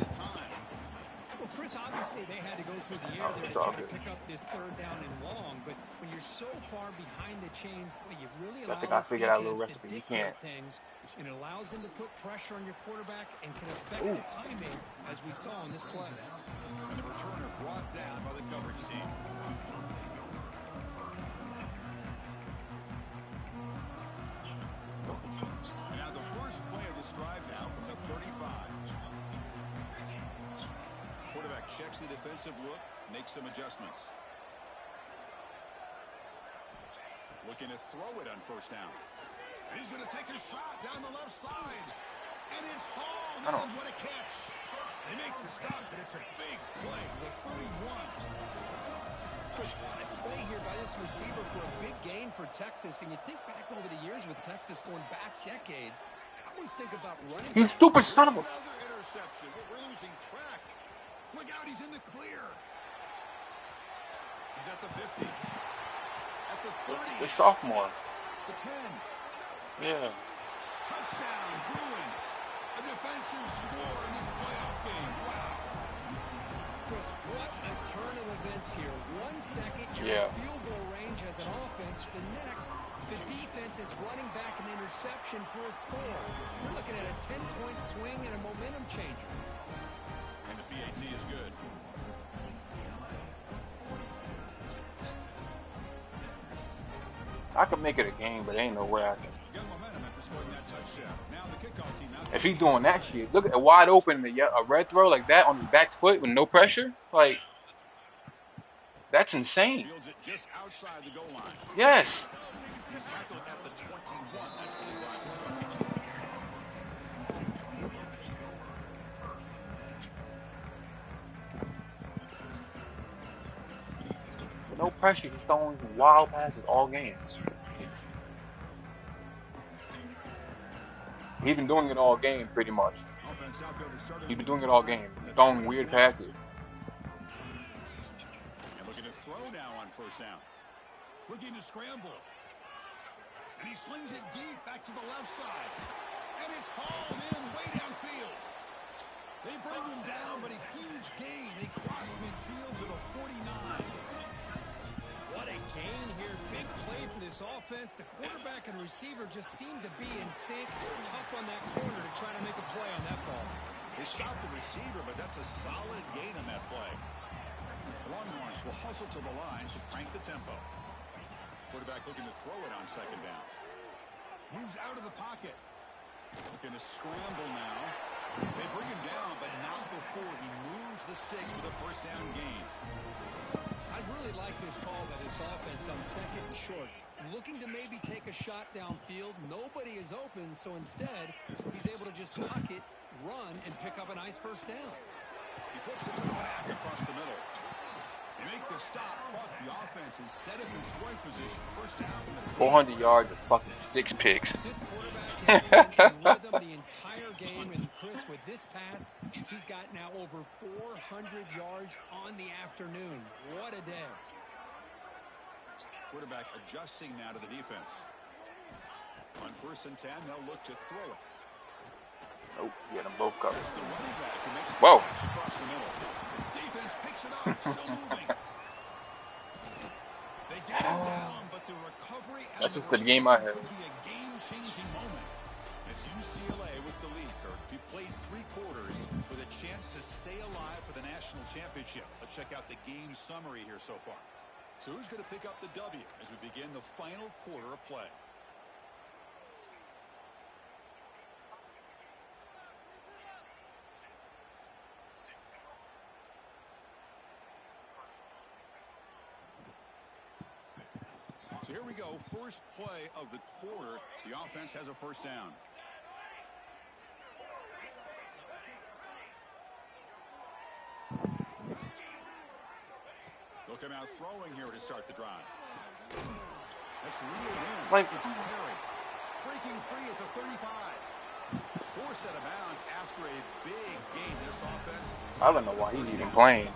Well, Chris, obviously they had to go through the air there to try to pick up this 3rd down and long, but when you're so far behind the chains, boy, you really allow I figured out a little defense to recipe. You dictate can't. things, and it allows them to put pressure on your quarterback and can affect the timing, as we saw on this play. And the returner brought down by the coverage team. And now the first play of this drive now from the 35. Quarterback checks the defensive look, makes some adjustments. Looking to throw it on first down. And he's going to take a shot down the left side. And it's hauled in. What a catch. They make the stop, but it's a big play. The 31. Chris, what a play here by this receiver for a big gain for Texas. And you think back over the years with Texas going back decades, I always think about running. You stupid son of a... Another interception. We're losing track. Look out, he's in the clear. He's at the 50. At the 30. The sophomore. The 10. Yeah. Touchdown, Bruins. A defensive score in this playoff game. Wow. Chris, what a turn of events here. 1 second, you're in field goal range as an offense. The next, the defense is running back an interception for a score. We're looking at a 10-point swing and a momentum changer. And the PAT is good. I could make it a game, but ain't no way I can. Young momentum after scoring that touchdown. Now the kickoff team out. If he's doing that shit, look at a wide open, a red throw like that on his back foot with no pressure, like that's insane. Fields it just outside the goal line. Yes. He's tackled at the 21. That's where the drive will start. With no pressure, he's throwing wild passes all game. He's been doing it all game, pretty much. Offense out there to start. He's been doing it all game, throwing weird passes. And looking to throw now on first down. Looking to scramble. And he slings it deep back to the left side. And it's hauled in way downfield. They bring him down, but a huge gain. They cross midfield to the 49. What a gain here. Big play for this offense. The quarterback and receiver just seem to be in sync. Tough on that corner to try to make a play on that ball. They stopped the receiver, but that's a solid gain on that play. The Longhorns will hustle to the line to crank the tempo. Quarterback looking to throw it on second down. Moves out of the pocket. Looking to scramble now. They bring him down, but not before he moves the sticks with a first down gain. I really like this call by this offense on second and short. Looking to maybe take a shot downfield. Nobody is open, so instead, he's able to just tuck it, run, and pick up a nice first down. He flips it to the back across the middle. They make the stop, but the offense is set up in scoring position. First down from the 400 yards of fucking 6 picks. This quarterback has been in rhythm the entire game, and Chris, with this pass, he's got now over 400 yards on the afternoon. What a day. Quarterback adjusting now to the defense. On first and 10, they'll look to throw it. Nope, get them both covered. The running back who makes the Whoa. catch across the middle. Defense picks it up, still moving. They get him down, but the recovery and That's just the game I had. could be a game-changing moment. It's UCLA with the lead, Kirk. We played 3 quarters with a chance to stay alive for the national championship. Let's check out the game summary here so far. So who's going to pick up the W as we begin the final quarter of play? So here we go, first play of the quarter. The offense has a first down. They'll come out throwing here to start the drive. That's real in. Like, It's Perry. Breaking free at the 35. Four set of bounds after a big game. This offense. I don't know why he's even playing.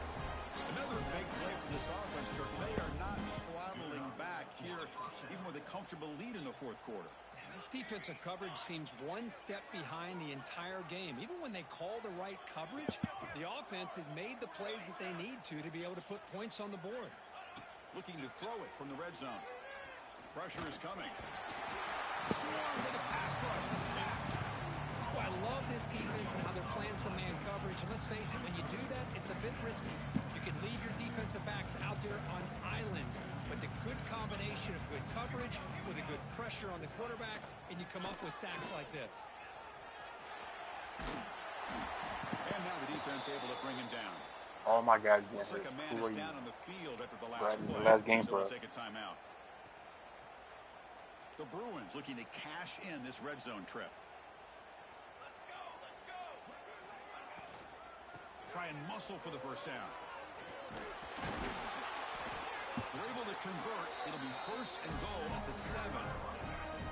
Another big play for this offense, Kirk. They are not throttling back here, even with a comfortable lead in the fourth quarter. This defensive coverage seems one step behind the entire game. Even when they call the right coverage, the offense has made the plays that they need to be able to put points on the board. Looking to throw it from the red zone. Pressure is coming. Swarm with a pass rush. A sack. Oh, I love this defense and how they're playing some man coverage. And let's face it, when you do that, it's a bit risky. You can leave your defensive backs out there on islands, but the good combination of good coverage with a good pressure on the quarterback, and you come up with sacks like this. And now the defense able to bring him down. All my guys Looks like getting a man hurt. is down on the field after the last Right, play. the last game So for we'll us. take a timeout. The Bruins looking to cash in this red zone trip. Try and muscle for the first down. We're able to convert. It'll be first and goal at the 7.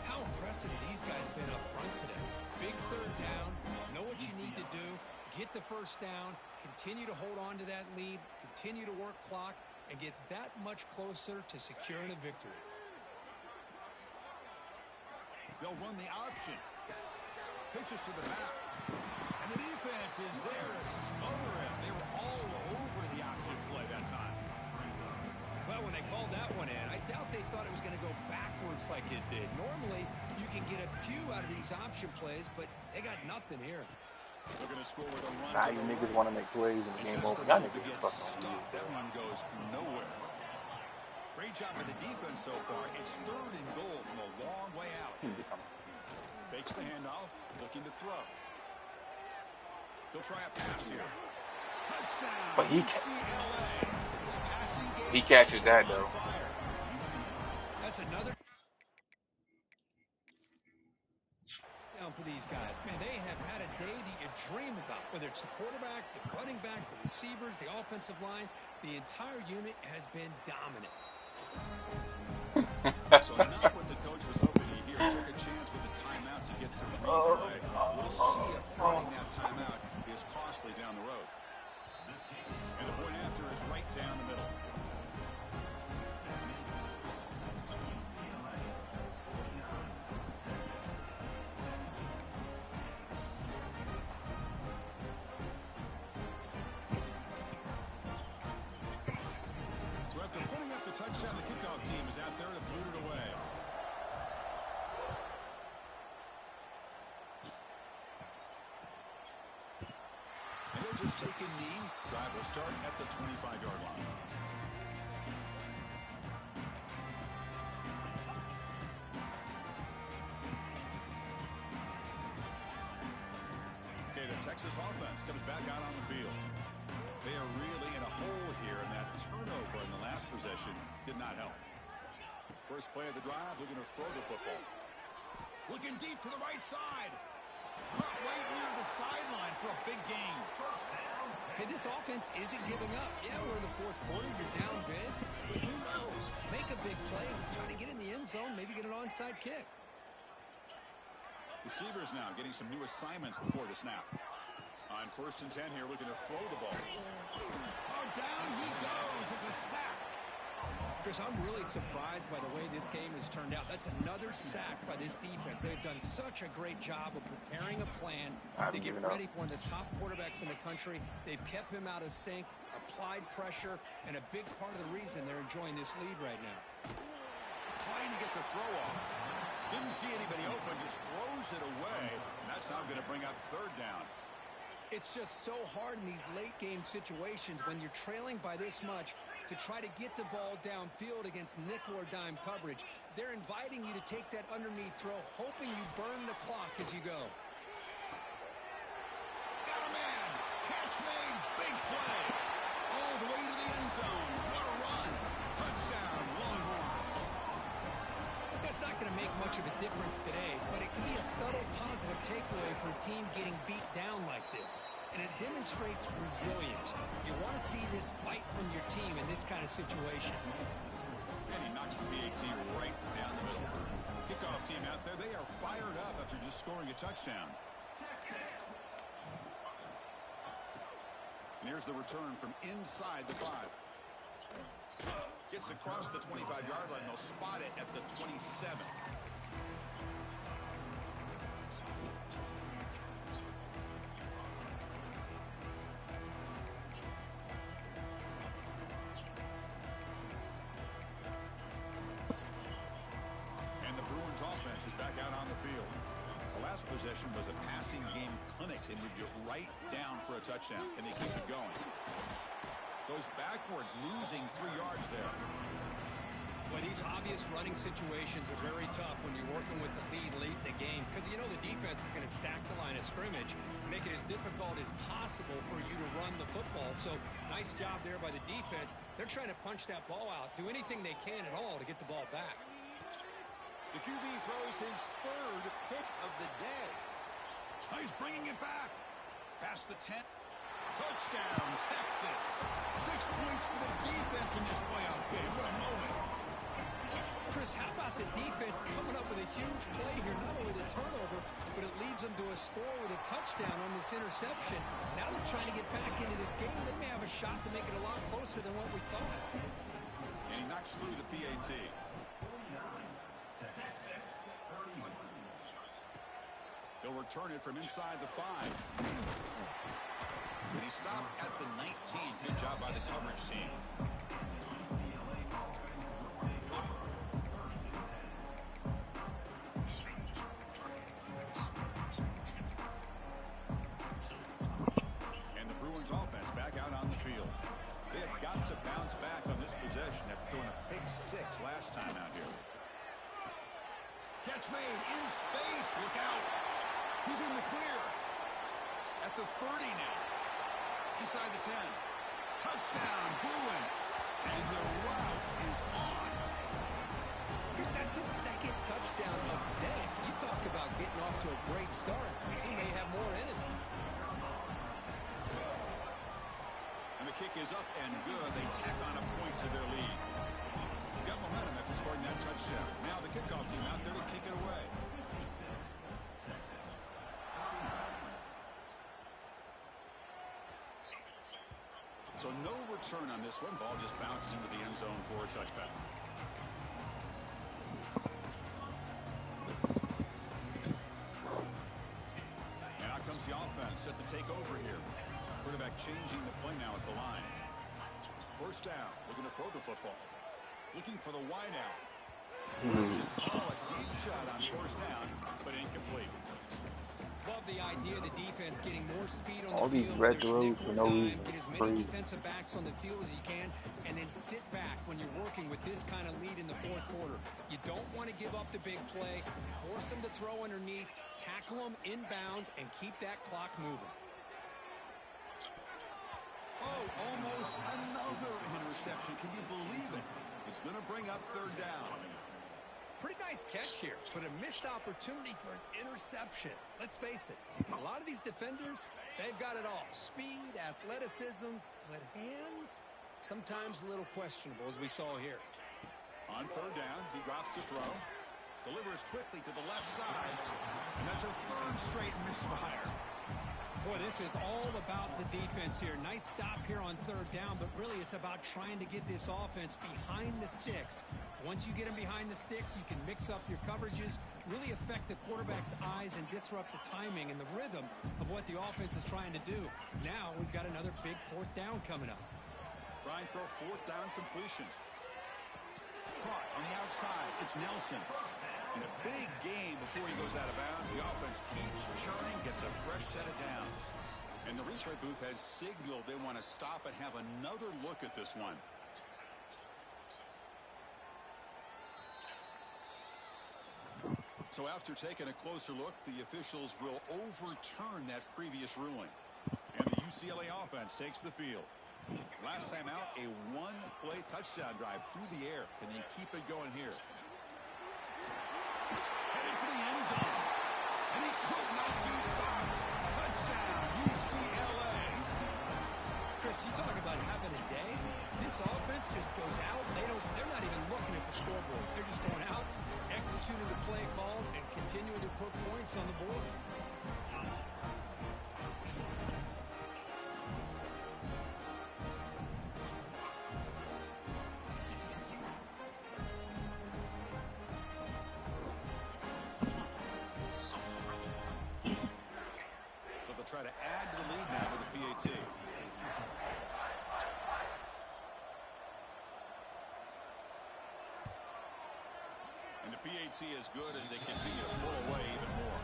How impressive have these guys been up front today? Big third down, know what you need to do, get the first down, continue to hold on to that lead, continue to work clock, and get that much closer to securing a victory. They'll run the option. Pitches to the back. And the defense is there to smother him. They were all over the option play that time. Well, when they called that one in, I doubt they thought it was going to go backwards like it did. Normally, you can get a few out of these option plays, but they got nothing here. They're going to score with a run. Nah, you niggas want to make plays in the game over. Y'all niggas are fucking stuffed. That run goes nowhere. Great job by the defense so far. It's third and goal from a long way out. Fakes the handoff, looking to throw. He'll try a pass here. Touchdown. But UCLA. His passing game he catches that though. That's another down for these guys. Man, they have had a day that you dream about. Whether it's the quarterback, the running back, the receivers, the offensive line, the entire unit has been dominant. So not what the coach was hoping to hear. Took a chance with the timeout to get through the play. We'll see if running that timeout is costly down the road. And the point after is right down the middle. So after putting up the touchdown, the kickoff team is out there to boot it away. And they'll just take a knee. Drive will start at the 25-yard line. Okay, the Texas offense comes back out on the field. They are really in a hole here, and that turnover in the last possession did not help. First play of the drive, looking to throw the football. Looking deep to the right side. Caught right near the sideline for a big gain. Hey, this offense isn't giving up. Yeah, we're in the fourth quarter. You're down big. But who knows? Make a big play. Try to get in the end zone. Maybe get an onside kick. Receivers now getting some new assignments before the snap. On first and 10 here, looking to throw the ball. Oh, down he goes. It's a sack. Chris, I'm really surprised by the way this game has turned out. That's another sack by this defense. They've done such a great job of preparing a plan to get ready for one of the top quarterbacks in the country. They've kept him out of sync, applied pressure, and a big part of the reason they're enjoying this lead right now. Trying to get the throw off. Didn't see anybody open, just throws it away. And that's now going to bring out third down. It's just so hard in these late-game situations when you're trailing by this much to try to get the ball downfield against nickel or dime coverage. They're inviting you to take that underneath throw, hoping you burn the clock as you go. Got a man. Catch made. Big play. All the way to the end zone. What a run. Touchdown, Longhorns. It's not going to make much of a difference today, but it can be a subtle positive takeaway for a team getting beat down like this. And it demonstrates resilience. You want to see this fight from your team in this kind of situation. And he knocks the PAT right down the middle. Kickoff team out there, they are fired up after just scoring a touchdown. And here's the return from inside the 5. Gets across the 25-yard line. They'll spot it at the 27. And the Bruins offense is back out on the field. The last possession was a passing game clinic. They moved it right down for a touchdown. Can they keep it going? Goes backwards, losing 3 yards there. But these obvious running situations are very tough when you're working with the lead late in the game because you know the defense is going to stack the line of scrimmage, make it as difficult as possible for you to run the football. So nice job there by the defense. They're trying to punch that ball out, do anything they can at all to get the ball back. The QB throws his 3rd hit of the day. Oh, he's bringing it back. Past the 10. Touchdown, Texas. 6 points for the defense in this playoff game. What a moment. Chris, how about the defense coming up with a huge play here? Not only the turnover, but it leads them to a score with a touchdown on this interception. Now they're trying to get back into this game. They may have a shot to make it a lot closer than what we thought. And he knocks through the PAT. He'll return it from inside the 5. And he stopped at the 19. Good job by the coverage team. And the Bruins offense back out on the field. They have got to bounce back on this possession after throwing a pick 6 last time out here. Catch made in space. Look out. He's in the clear. At the 30 now. Inside the 10. Touchdown, Bruins. And the route is on. Chris, that's his 2nd touchdown of the day. You talk about getting off to a great start. He may have more in it. And the kick is up and good. They tack on a point to their lead. Got momentum after scoring that touchdown. Now the kickoff team out there to kick it away. So no return on this one. Ball just bounces into the end zone for a touchback. And out comes the offense set to take over here. Quarterback changing the play now at the line. First down, looking to throw the football. Looking for the wide out. Oh, a deep shot on first down, but incomplete. Love the idea of the defense getting more speed on All the these field. red There's roads nickel for no dime, reason. get as many Crazy. defensive backs on the field as you can, and then sit back when you're working with this kind of lead in the 4th quarter. You don't want to give up the big play. Force them to throw underneath, tackle them inbounds, and keep that clock moving. Oh, almost another interception. Can you believe it? It's going to bring up 3rd down. Pretty nice catch here, but a missed opportunity for an interception. Let's face it, a lot of these defenders, they've got it all. Speed, athleticism, but hands, sometimes a little questionable, as we saw here. On 3rd down, he drops to throw. Delivers quickly to the left side. And that's a 3rd straight misfire. Boy, this is all about the defense here. Nice stop here on 3rd down, but really it's about trying to get this offense behind the sticks. Once you get them behind the sticks, you can mix up your coverages, really affect the quarterback's eyes and disrupt the timing and the rhythm of what the offense is trying to do. Now we've got another big 4th down coming up. Trying for a 4th down completion. Caught on the outside. It's Nelson. In a big game before he goes out of bounds, the offense keeps churning, gets a fresh set of downs. And the replay booth has signaled they want to stop and have another look at this one. So after taking a closer look, the officials will overturn that previous ruling. And the UCLA offense takes the field. Last time out, a one-play touchdown drive through the air. Can they keep it going here? Heading for the end zone. And he could not be stopped. Touchdown, UCLA. Chris, you talk about having a day. This offense just goes out. They're not even looking at the scoreboard. They're just going out, executing the play call, and continuing to put points on the board. So they'll try to add to the lead now for the PAT. And the PAT is good as they continue to pull away even more.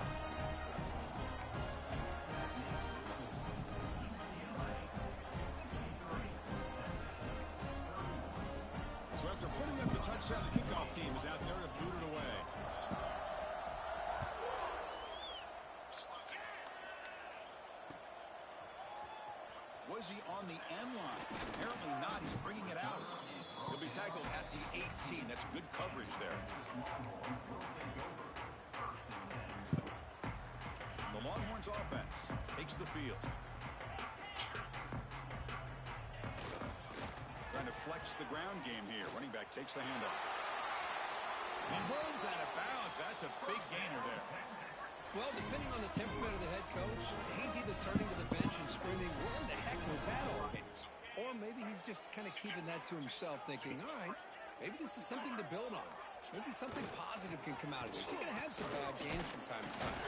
So after putting up the touchdown, the kickoff team is out there to boot it away. Was he on the end line? Apparently not. He's bringing it out. He'll be tackled at the 18. That's good coverage there. The Longhorns offense takes the field. Trying to flex the ground game here. Running back takes the handoff. He runs out of bounds. That's a big gainer there. Well, depending on the temperament of the head coach, he's either turning to the bench and screaming, where the heck was that all game? Or maybe he's just kind of keeping that to himself, thinking, all right, maybe this is something to build on. Maybe something positive can come out of it. He's going to have some bad games from time to time.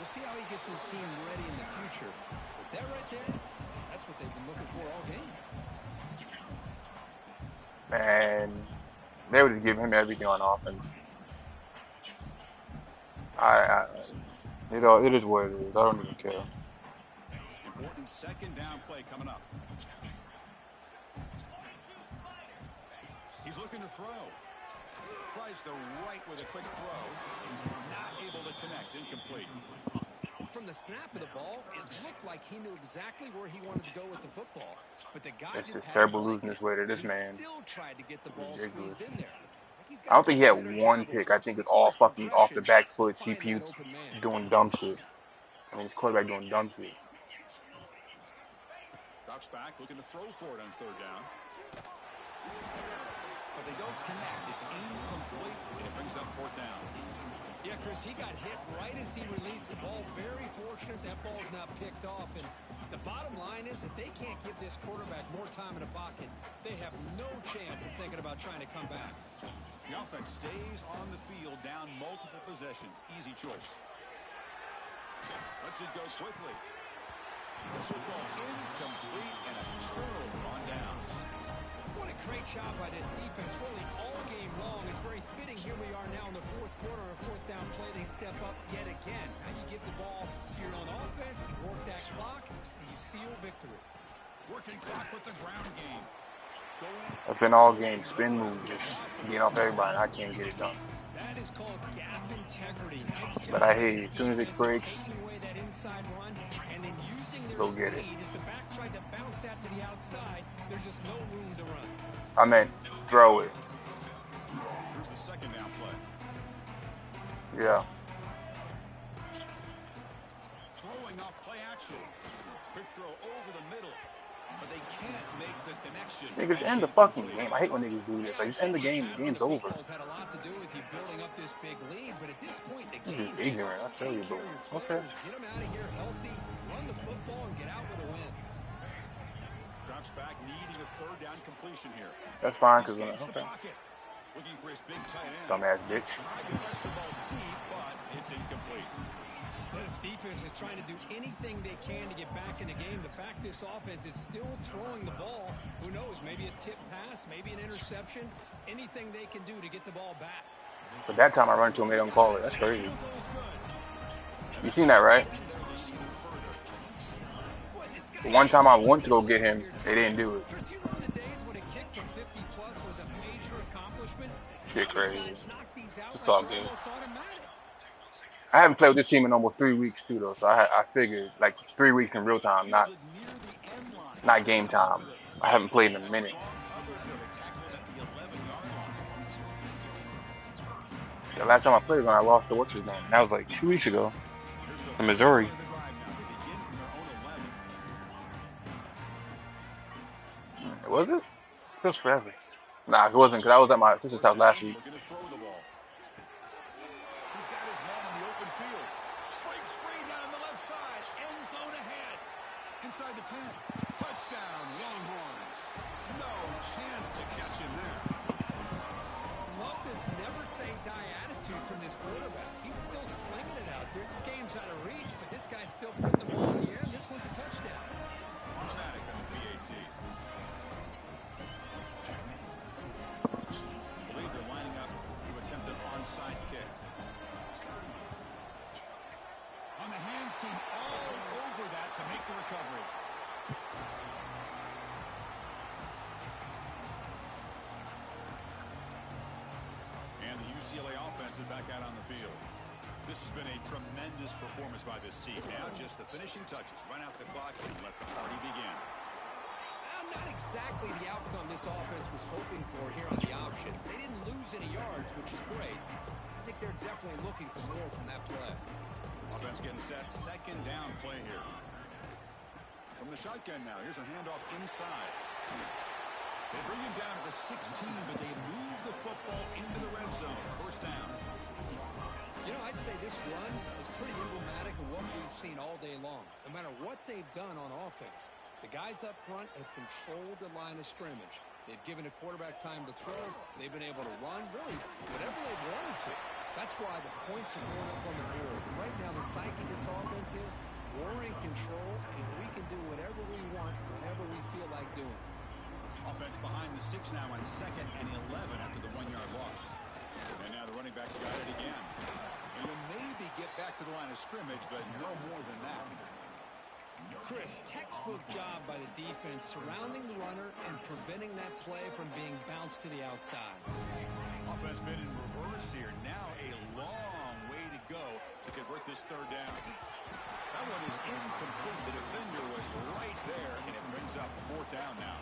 We'll see how he gets his team ready in the future. But that right there, that's what they've been looking for all game. And they would just give him everything on offense. It is what it is. I don't even care. Important second down play coming up. He's looking to throw. Tries the right with a quick throw. Not able to connect. Incomplete. From the snap of the ball, it looked like he knew exactly where he wanted to go with the football. But the guy It's just just terrible losing his way to this he man. still tried to get the ball squeezed in there. I don't think he had one pick. I think it's all fucking off the back foot. CPU doing dumb shit. I mean, his quarterback doing dumb shit. Drops back, looking to throw for it on third down. But they don't connect. It's incomplete, and it brings up fourth down. Yeah, Chris, he got hit right as he released the ball. Very fortunate that ball's not picked off. And the bottom line is that they can't give this quarterback more time in the pocket. They have no chance of thinking about trying to come back. The offense stays on the field, down multiple possessions. Easy choice. Lets it go quickly. This will go incomplete and a turnover on downs. What a great job by this defense, really all game long. It's very fitting. Here we are now in the fourth quarter, a fourth down play. They step up yet again. Now you get the ball to your own offense, you work that clock, and you seal victory. Working clock with the ground game. I've been all game spin moves, just getting off everybody, and I can't get it done. That is called gap integrity. Nice job. But I hate it. As soon as it breaks, Taking away that inside run and then using their go get it. speed as the back tried to bounce that to the outside. There's just no room to run. I meant throw it. Here's the second down play. Yeah. Throwing off play action. Quick throw over the middle. But they can't make the connection. Niggas end the fucking game. I hate when niggas do this. Like, just end the game. The game's over. Had a lot to do with you building up this big lead, but at this point in the This game, is ignorant. I tell you, bro. Okay. get them out of here healthy, run the football, and get out with a win. Drops back, needing a third down completion here. That's fine, He because escapes the okay. pocket. Looking for his big tight end. Dumbass bitch. Tried to press the ball deep, but it's incomplete. This defense is trying to do anything they can to get back in the game. The fact this offense is still throwing the ball, who knows, maybe a tip pass, maybe an interception, anything they can do to get the ball back. But that time I run to him, they don't call it. That's crazy. You seen that, right? Boy, One time I went to go get him, they didn't do it. Chris, you remember the days when a kick from 50 plus was a major accomplishment? Shit Now these crazy. guys knock these out It's like all they're good. almost automatic. I haven't played with this team in almost 3 weeks too, though. So I figured like 3 weeks in real time, not Fielded near the end line. not game time. I haven't played in a minute. Strong coverage there. They tackled at the 11-yard line. The last time I played was when I lost to what's his name. That was like 2 weeks ago Here's the in Missouri. first play of the drive now. They begin from their own 11. Was it? Feels forever. Nah, it wasn't because I was at my sister's house last week. Looking to throw the ball. He's got his man in the open field. Breaks free down the left side. End zone ahead. Inside the 10. Touchdown, Longhorns. No chance to catch him there. Love this never say die attitude from this quarterback. He's still slinging it out there. This game's out of reach, but this guy's still putting the ball in the air, and this one's a touchdown. Automatic on the PAT. I believe they're lining up to attempt an onside kick. On the hands team, all over that to make the recovery. And the UCLA offense is back out on the field. This has been a tremendous performance by this team. Now just the finishing touches. Run out the clock and let the party begin. Not exactly the outcome this offense was hoping for here on the option. They didn't lose any yards, which is great. I think they're definitely looking for more from that play. Offense getting set. Second down play here. From the shotgun now. Here's a handoff inside. They bring him down to the 16, but they move the football into the red zone. First down. You know, I'd say this run is pretty emblematic of what we've seen all day long. No matter what they've done on offense, the guys up front have controlled the line of scrimmage. They've given a quarterback time to throw. They've been able to run, really, whatever they've wanted to. That's why the points are going up on the board. Right now, the psyche of this offense is we're in control, and we can do whatever we want, whenever we feel like doing. Offense behind the 6 now on 2nd and 11 after the 1-yard loss. And now the running back's got it again. And you'll maybe get back to the line of scrimmage, but no more than that. Chris, textbook job by the defense surrounding the runner and preventing that play from being bounced to the outside. Offense been in reverse here. Now a long way to go to convert this third down. That one is incomplete. The defender was right there, and it brings up 4th down now.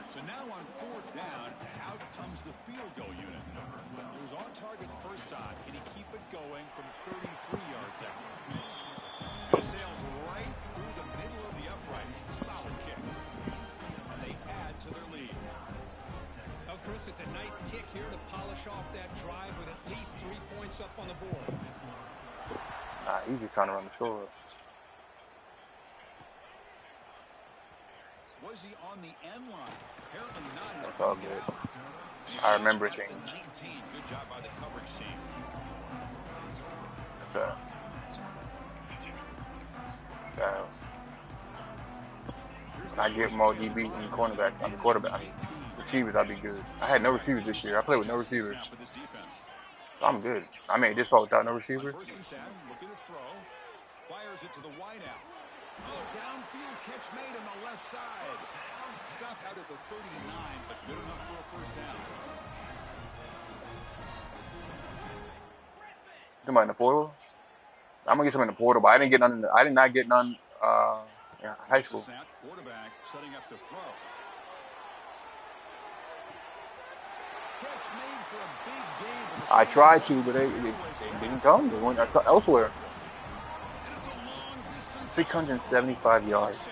So now on 4th down, out comes the field goal unit. It was on target the first time. Can he keep it going from 33 yards out? And it sails right through the middle of the uprights. Solid kick. And they add to their lead. Oh, Chris, it's a nice kick here to polish off that drive with at least 3 points up on the board. He's just trying to run the score up. Was he on the end line? Apparently not. That's all good. I remember it changing. 19. Good job by the coverage team. When I give more DBs and quarterback, I mean, receivers, I'd be good. I had no receivers this year. I played with no receivers. I'm good. I mean, this fall without no receivers. First and 10, looking to throw. Fires it to the wide out. Oh, downfield catch made on the left side. Stopped out at the 39, but good enough for a first down. Somebody in the portal? I'm gonna get some in the portal, but I did not get none in high school. Snap, quarterback setting up to throw. Catch made for a big game. I tried to, but they didn't come. They went elsewhere. 675 yards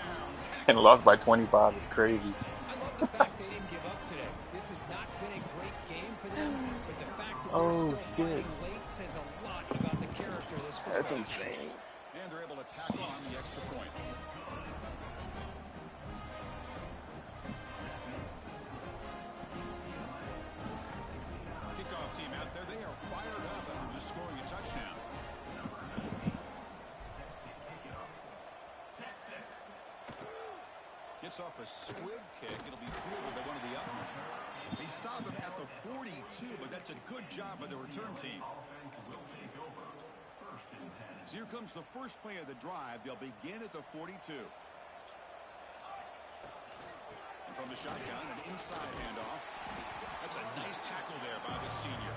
and lost by 25 is crazy. I love the fact they didn't give up today. This has not been a great game for them, but the fact that they're still fighting late says a lot about the character of this football. That's insane. And they're able to tackle on the extra point. Kickoff team out there, they are fired up after just scoring a touchdown. Gets off a squib kick. It'll be fielded by one of the others. They stop him at the 42, but that's a good job by the return team. So here comes the first play of the drive. They'll begin at the 42. from the shotgun, an inside handoff. That's a nice tackle there by the senior.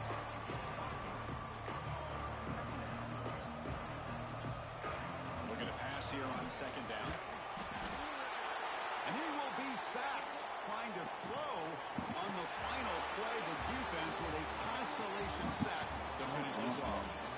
Looking to pass here on second down. And he will be sacked. Trying to throw on the final play. The defense with a consolation sack to finish this off.